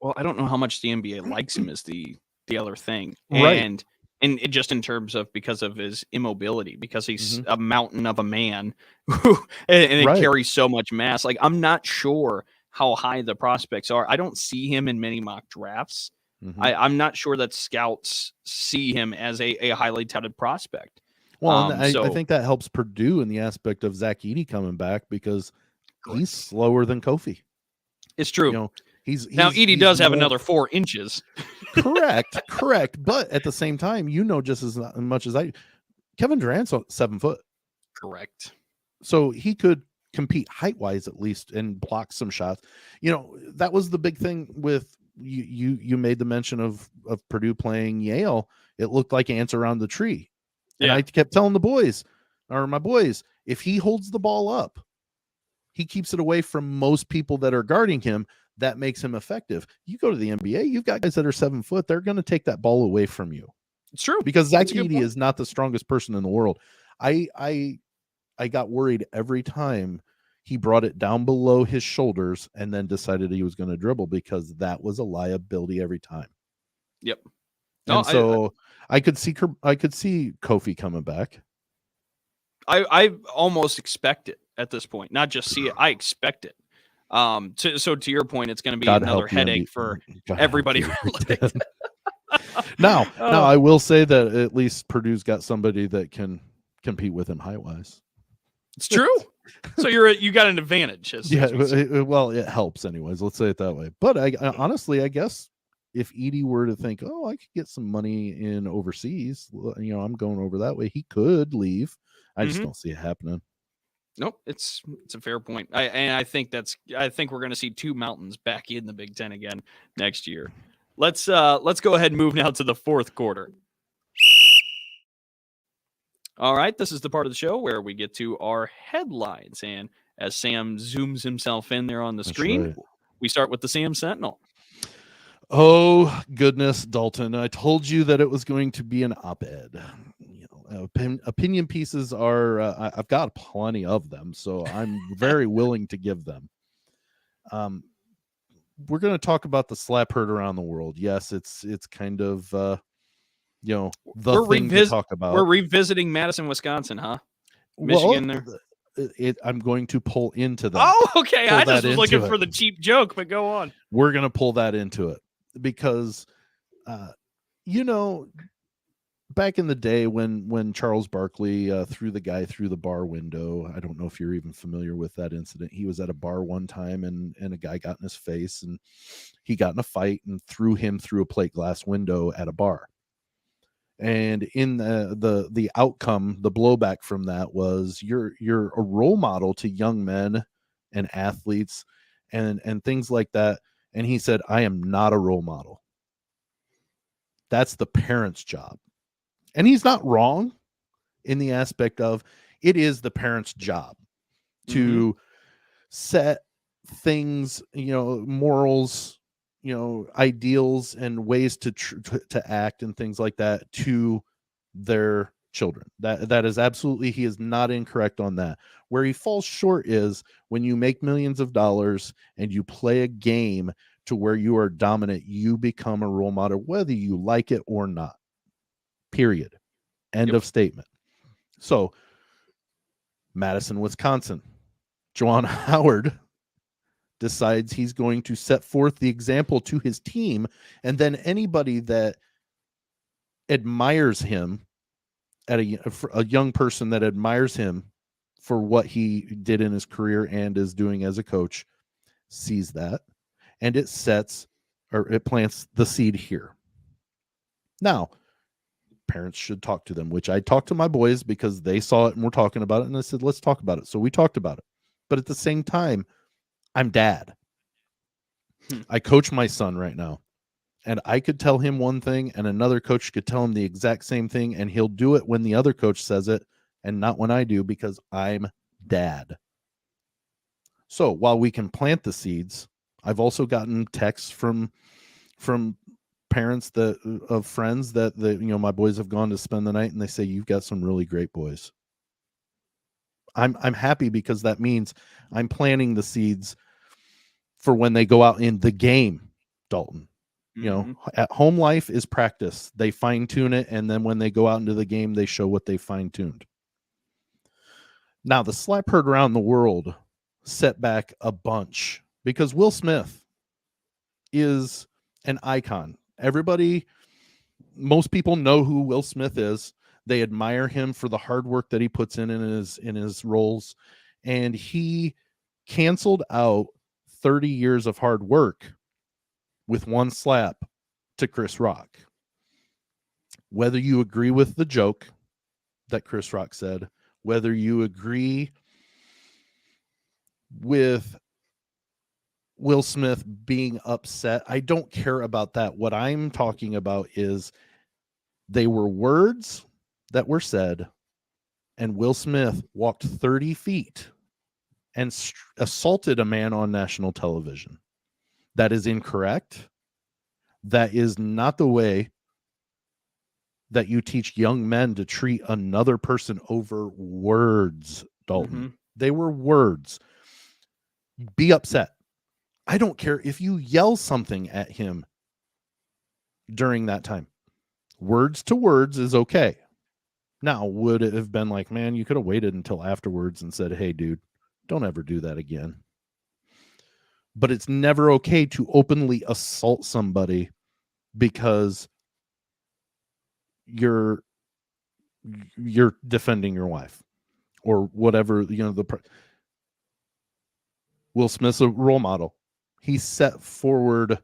S2: Well, I don't know how much the NBA likes him is the other thing.
S1: Right.
S2: And it just in terms of because of his immobility, because he's a mountain of a man and it
S1: Right.
S2: carries so much mass. Like, I'm not sure how high the prospects are. I don't see him in many mock drafts. I'm not sure that scouts see him as a highly touted prospect.
S1: Well, and I think that helps Purdue in the aspect of Zach Edey coming back because he's slower than Kofi.
S2: It's true.
S1: Now
S2: Edey does have another 4 inches.
S1: Correct. But at the same time, just as much as Kevin Durant's 7 foot.
S2: Correct.
S1: So he could compete height wise at least and block some shots. That was the big thing with you made the mention of Purdue playing Yale. It looked like ants around the tree. And I kept telling my boys, if he holds the ball up, he keeps it away from most people that are guarding him. That makes him effective. You go to the NBA, you've got guys that are 7 foot. They're going to take that ball away from you.
S2: It's true.
S1: Because Zach Edey is not the strongest person in the world. I got worried every time he brought it down below his shoulders and then decided he was going to dribble, because that was a liability every time.
S2: Yep.
S1: And I could see Kofi coming back.
S2: I almost expect it at this point. Not just see it, I expect it. So to your point, it's going to be another headache for everybody.
S1: Now, I will say that at least Purdue's got somebody that can compete with him height wise.
S2: It's true. So you got an advantage.
S1: Well, it helps anyways. Let's say it that way. But I honestly, I guess if Edey were to think, oh, I could get some money in overseas, I'm going over that way, he could leave. I just don't see it happening.
S2: Nope, it's a fair point. I think we're going to see 2 mountains back in the Big Ten again next year. Let's go ahead and move now to the fourth quarter. All right, this is the part of the show where we get to our headlines, and as Sam zooms himself in there on the screen, we start with the Sam Sentinel.
S1: Oh goodness, Dalton! I told you that it was going to be an op-ed. Opinion pieces are I've got plenty of them, so I'm very willing to give them. We're going to talk about the slap heard around the world. Yes, it's kind of thing to talk about.
S2: We're revisiting Madison, Wisconsin, huh? Michigan there.
S1: I'm going to pull into that.
S2: Oh, okay. I just was looking for the cheap joke, but go on.
S1: We're going to pull that into it because, back in the day when Charles Barkley threw the guy through the bar window, I don't know if you're even familiar with that incident. He was at a bar one time and a guy got in his face and he got in a fight and threw him through a plate glass window at a bar. And in the outcome, the blowback from that was you're a role model to young men and athletes and things like that. And he said, I am not a role model. That's the parent's job. And he's not wrong in the aspect of it is the parent's job to set things, morals, ideals and ways to act and things like that to their children. That is absolutely, he is not incorrect on that. Where he falls short is when you make millions of dollars and you play a game to where you are dominant, you become a role model, whether you like it or not. Period. End of statement. So, Madison, Wisconsin, Juwan Howard decides he's going to set forth the example to his team, and then anybody that admires him, a young person that admires him for what he did in his career and is doing as a coach, sees that, and it plants the seed here. Now, parents should talk to them, which I talked to my boys because they saw it and we're talking about it. And I said, let's talk about it. So we talked about it. But at the same time, I'm dad. I coach my son right now. And I could tell him one thing and another coach could tell him the exact same thing. And he'll do it when the other coach says it and not when I do because I'm dad. So while we can plant the seeds, I've also gotten texts from parents of friends that my boys have gone to spend the night, and they say, you've got some really great boys. I'm happy because that means I'm planting the seeds for when they go out in the game, Dalton. At home life is practice. They fine tune it, and then when they go out into the game, they show what they fine tuned. Now, the slap heard around the world set back a bunch because Will Smith is an icon. Most people know who Will Smith is. They admire him for the hard work that he puts in his roles, and he canceled out 30 years of hard work with one slap to Chris Rock. Whether you agree with the joke that Chris Rock said, whether you agree with Will Smith being upset, I don't care about that. What I'm talking about is they were words that were said, and Will Smith walked 30 feet and assaulted a man on national television. That is incorrect. That is not the way that you teach young men to treat another person over words, Dalton. They were words. Be upset. I don't care if you yell something at him during that time. Words to words is okay. Now, would it have been like, man, you could have waited until afterwards and said, hey, dude, don't ever do that again. But it's never okay to openly assault somebody because you're defending your wife or whatever. Will Smith's a role model. He set forward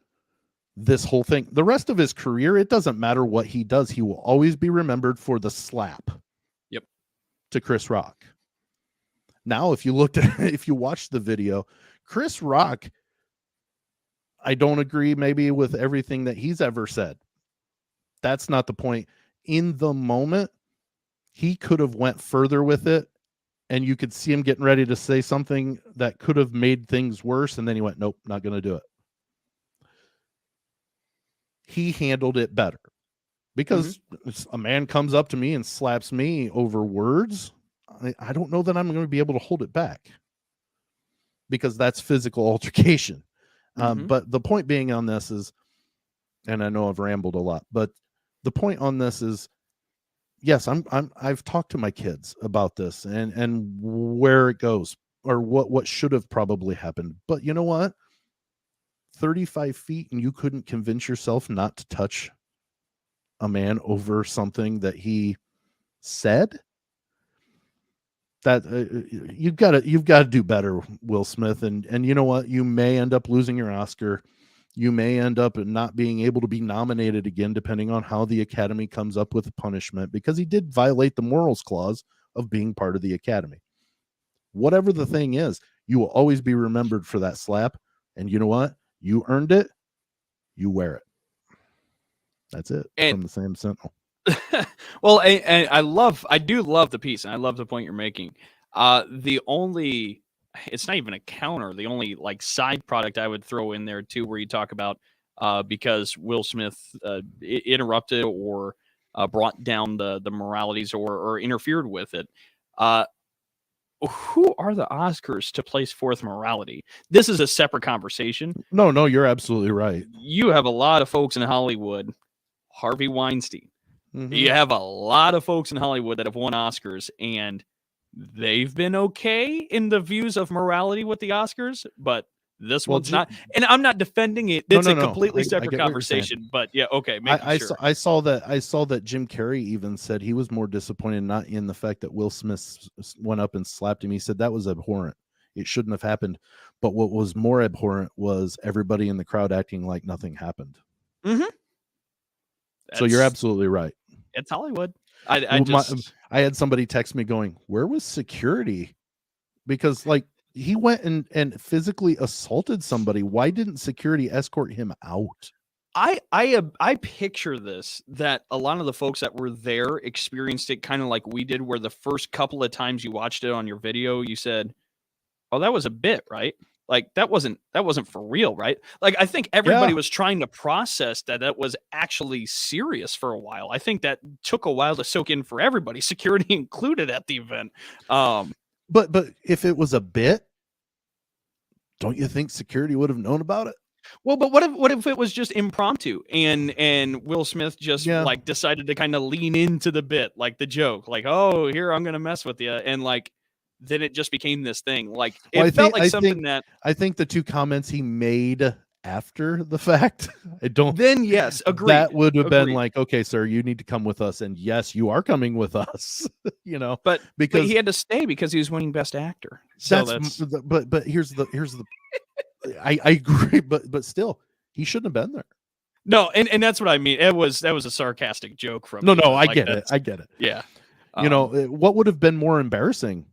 S1: this whole thing. The rest of his career, it doesn't matter what he does. He will always be remembered for the slap.
S2: Yep.
S1: To Chris Rock. Now, if you watched the video, Chris Rock, I don't agree maybe with everything that he's ever said. That's not the point. In the moment, he could have went further with it, and you could see him getting ready to say something that could have made things worse, and then he went, nope, not going to do it. He handled it better because a man comes up to me and slaps me over words. I don't know that I'm going to be able to hold it back because that's physical altercation. But the point being on this is, and I know I've rambled a lot, but the point on this is, yes, I've talked to my kids about this and where it goes or what should have probably happened. But you know what? 35 feet and you couldn't convince yourself not to touch a man over something that he said? That you've got to do better, Will Smith. And you know what? You may end up losing your Oscar. You may end up not being able to be nominated again, depending on how the Academy comes up with punishment, because he did violate the morals clause of being part of the Academy. Whatever the thing is, you will always be remembered for that slap. And you know what? You earned it. You wear it. That's it. From the Sam Sentinel.
S2: Well, and I do love the piece, and I love the point you're making. It's not even a counter. The only side product I would throw in there too, where you talk about because Will Smith interrupted or brought down the moralities or interfered with it. Who are the Oscars to place forth morality? This is a separate conversation.
S1: No, you're absolutely right.
S2: You have a lot of folks in Hollywood, Harvey Weinstein. You have a lot of folks in Hollywood that have won Oscars, and they've been okay in the views of morality with the Oscars, but this one's not. And I'm not defending it. It's a completely separate conversation. But yeah, okay.
S1: I saw that Jim Carrey even said he was more disappointed not in the fact that Will Smith went up and slapped him. He said that was abhorrent. It shouldn't have happened. But what was more abhorrent was everybody in the crowd acting like nothing happened. So you're absolutely right.
S2: It's Hollywood. I
S1: had somebody text me going, where was security? Because he went and physically assaulted somebody. Why didn't security escort him out?
S2: I picture this, that a lot of the folks that were there experienced it kind of like we did, where the first couple of times you watched it on your video, you said, oh, that was a bit, right? Like that wasn't for real, right? Like I think everybody was trying to process that was actually serious for a while. I think that took a while to soak in for everybody, security included at the event.
S1: But if it was a bit, don't you think security would have known about it?
S2: Well, but what if it was just impromptu and Will Smith just like decided to kind of lean into the bit, like the joke, like, oh, here, I'm gonna mess with you, and like then it just became this thing. Like it felt like something that
S1: I think the two comments he made after the fact, I don't.
S2: Then yes, agreed.
S1: That would have been like, okay, sir, you need to come with us, and yes, you are coming with us. You know,
S2: but
S1: because
S2: he had to stay because he was winning Best Actor. So
S1: but here's the I agree, but still, he shouldn't have been there.
S2: No, and that's what I mean. That was a sarcastic joke from
S1: No,
S2: I
S1: get it. I get it.
S2: Yeah.
S1: You know, what would have been more embarrassing?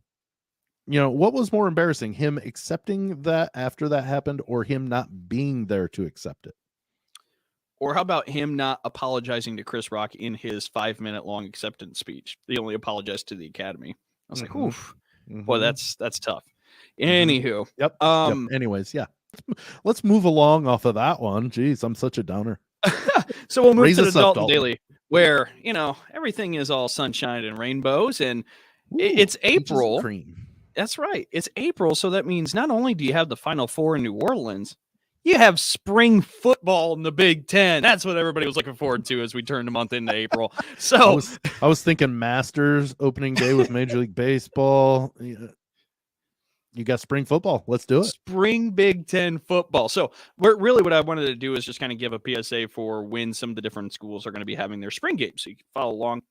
S1: You know, what was more embarrassing, him accepting that after that happened, or him not being there to accept it?
S2: Or how about him not apologizing to Chris Rock in his 5-minute long acceptance speech? He only apologized to the Academy. I was like, oof, boy, that's tough. Anywho.
S1: Yep. Anyways, yeah. Let's move along off of that one. Jeez, I'm such a downer.
S2: So we'll move to the Dalton Daily, where, you know, everything is all sunshine and rainbows, and it's April. That's right. It's April, so that means not only do you have the Final Four in New Orleans, you have spring football in the Big Ten. That's what everybody was looking forward to as we turned a month into April. So
S1: I was thinking Masters opening day with Major League Baseball. You got spring football. Let's do it.
S2: Spring Big Ten football. So what I wanted to do is just kind of give a PSA for when some of the different schools are going to be having their spring games, so you can follow along.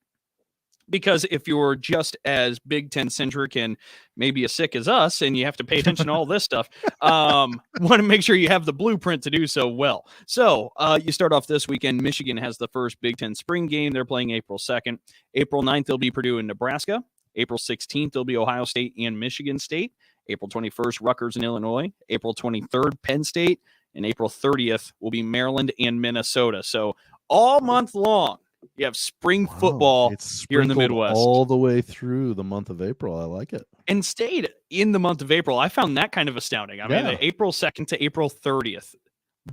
S2: Because if you're just as Big Ten centric and maybe as sick as us, and you have to pay attention to all this stuff, want to make sure you have the blueprint to do so well. So you start off this weekend. Michigan has the first Big Ten spring game. They're playing April 2nd. April 9th, they'll be Purdue and Nebraska. April 16th, they'll be Ohio State and Michigan State. April 21st, Rutgers and Illinois. April 23rd, Penn State. And April 30th will be Maryland and Minnesota. So all month long, you have spring football here in the Midwest.
S1: All the way through the month of April. I like it.
S2: And stayed in the month of April. I found that kind of astounding. I mean, the April 2nd to April 30th.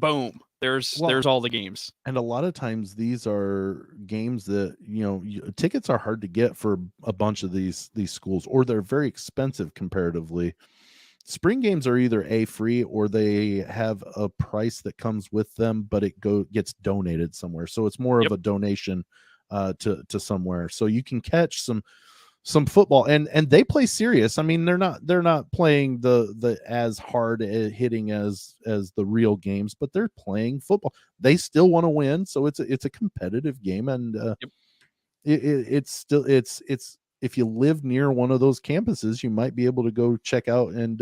S2: Boom. There's all the games.
S1: And a lot of times these are games that, you know, tickets are hard to get for a bunch of these schools, or they're very expensive comparatively. Spring games are either free or they have a price that comes with them, but it gets donated somewhere. So it's more of a donation to somewhere. So you can catch some football, and they play serious. I mean, they're not playing the as hard hitting as the real games, but they're playing football. They still want to win, so it's a competitive game, and it's if you live near one of those campuses, you might be able to go check out and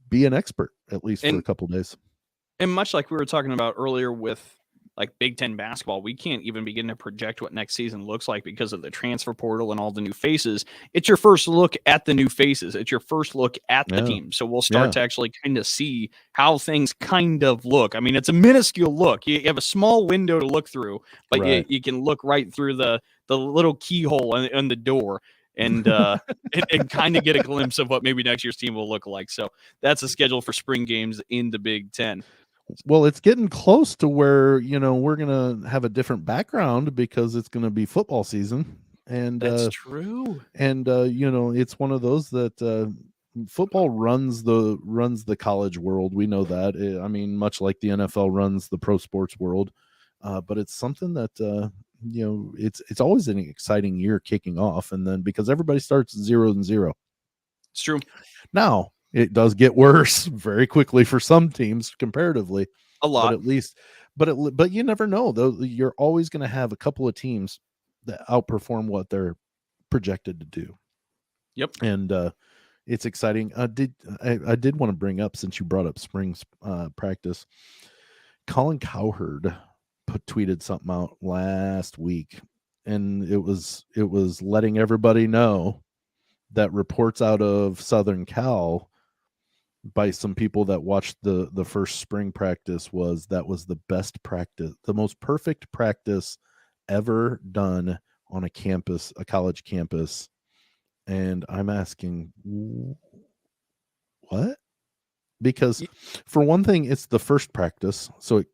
S1: be an expert at least for a couple of days.
S2: And much like we were talking about earlier with like Big Ten basketball, we can't even begin to project what next season looks like because of the transfer portal and all the new faces. It's your first look at the new faces. It's your first look at the team. So we'll start to actually kind of see how things kind of look. I mean, it's a minuscule look. You have a small window to look through, but you can look right through the little keyhole on the door and and kind of get a glimpse of what maybe next year's team will look like. So that's the schedule for spring games in the Big Ten.
S1: Well, it's getting close to where, we're going to have a different background because it's going to be football season. And
S2: that's true.
S1: And, it's one of those that football runs the college world. We know that. I mean, much like the NFL runs the pro sports world. But it's something that, it's always an exciting year kicking off. And then because everybody starts 0-0.
S2: It's true.
S1: Now, it does get worse very quickly for some teams comparatively.
S2: A lot.
S1: But at least, but you never know, though. You're always going to have a couple of teams that outperform what they're projected to do.
S2: Yep.
S1: And it's exciting. I did want to bring up, since you brought up spring practice, Colin Cowherd tweeted something out last week, and it was letting everybody know that reports out of Southern Cal by some people that watched the first spring practice was the best practice, the most perfect practice ever done on a college campus And I'm asking, what? Because for one thing, it's the first practice, so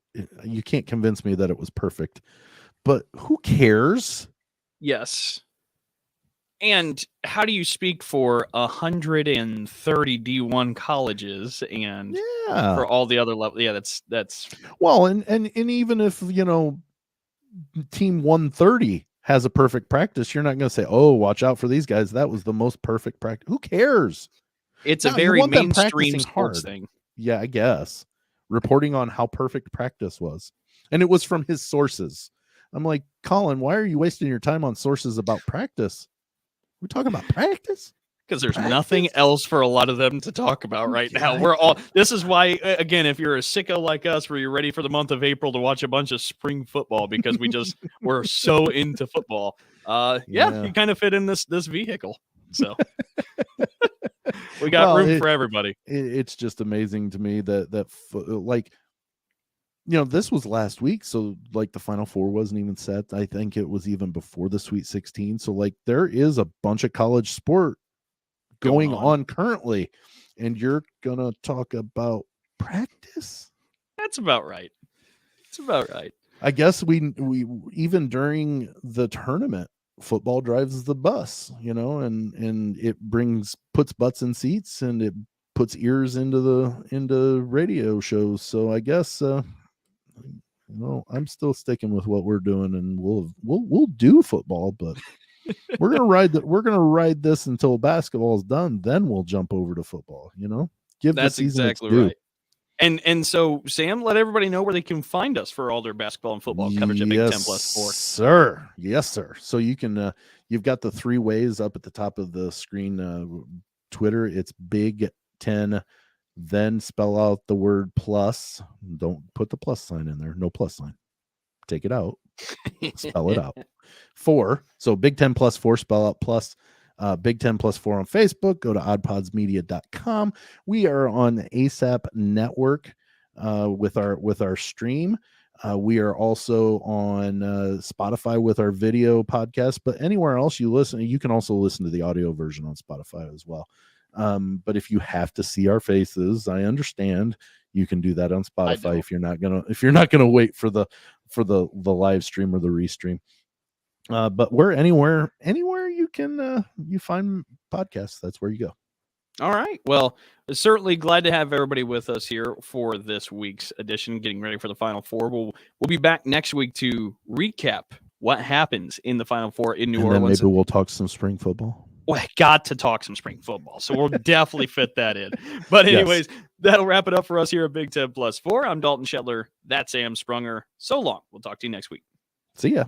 S1: you can't convince me that it was perfect. But who cares?
S2: Yes. And how do you speak for 130 D1 colleges and for all the other levels? Yeah, that's
S1: well, and even if team 130 has a perfect practice, you're not going to say, "Oh, watch out for these guys. That was the most perfect practice." Who cares?
S2: It's
S1: No,
S2: a
S1: you
S2: very
S1: want them
S2: mainstream
S1: practicing
S2: sports
S1: hard.
S2: thing.
S1: Yeah, I guess. Reporting on how perfect practice was. And it was from his sources. I'm like, Colin, why are you wasting your time on sources about practice? We're talking about practice?
S2: Because there's nothing else for a lot of them to talk about right now. This is why, again, if you're a sicko like us, where you're ready for the month of April to watch a bunch of spring football because we're so into football. Yeah, you kind of fit in this vehicle. So we got room for everybody.
S1: It's just amazing to me that this was last week, so like the Final Four wasn't even set. I think it was even before the Sweet 16. So like there is a bunch of college sport going on currently, and you're gonna talk about practice?
S2: That's about right. It's about right.
S1: I guess we even during the tournament, football drives the bus, and it puts butts in seats, and it puts ears into radio shows. So I guess I'm still sticking with what we're doing, and we'll do football, but we're gonna ride this until basketball is done. Then we'll jump over to football. Give
S2: that's
S1: the season
S2: exactly
S1: its due.
S2: right. And so, Sam, let everybody know where they can find us for all their basketball and football coverage at Big 10+4.
S1: Sir. Yes, sir. So you can, you've got the 3 ways up at the top of the screen. Twitter, it's Big 10, then spell out the word plus. Don't put the plus sign in there. No plus sign. Take it out. Spell it out. 4. So Big 10+4, spell out plus. Big 10+4 on Facebook. Go to oddpodsmedia.com. We are on the ASAP network with our stream. We are also on Spotify with our video podcast, but anywhere else you listen, you can also listen to the audio version on Spotify as well. But if you have to see our faces, I understand. You can do that on Spotify if you're not gonna wait for the live stream or the restream. But we're anywhere you can you find podcasts, that's where you go.
S2: All right. Well, certainly glad to have everybody with us here for this week's edition, getting ready for the Final Four. We'll be back next week to recap what happens in the Final Four in New Orleans.
S1: Maybe we'll talk some spring football.
S2: Well, got to talk some spring football, so we'll definitely fit that in. But anyways, That'll wrap it up for us here at Big 10+4. I'm Dalton Shetler. That's Sam Sprunger. So long. We'll talk to you next week.
S1: See ya.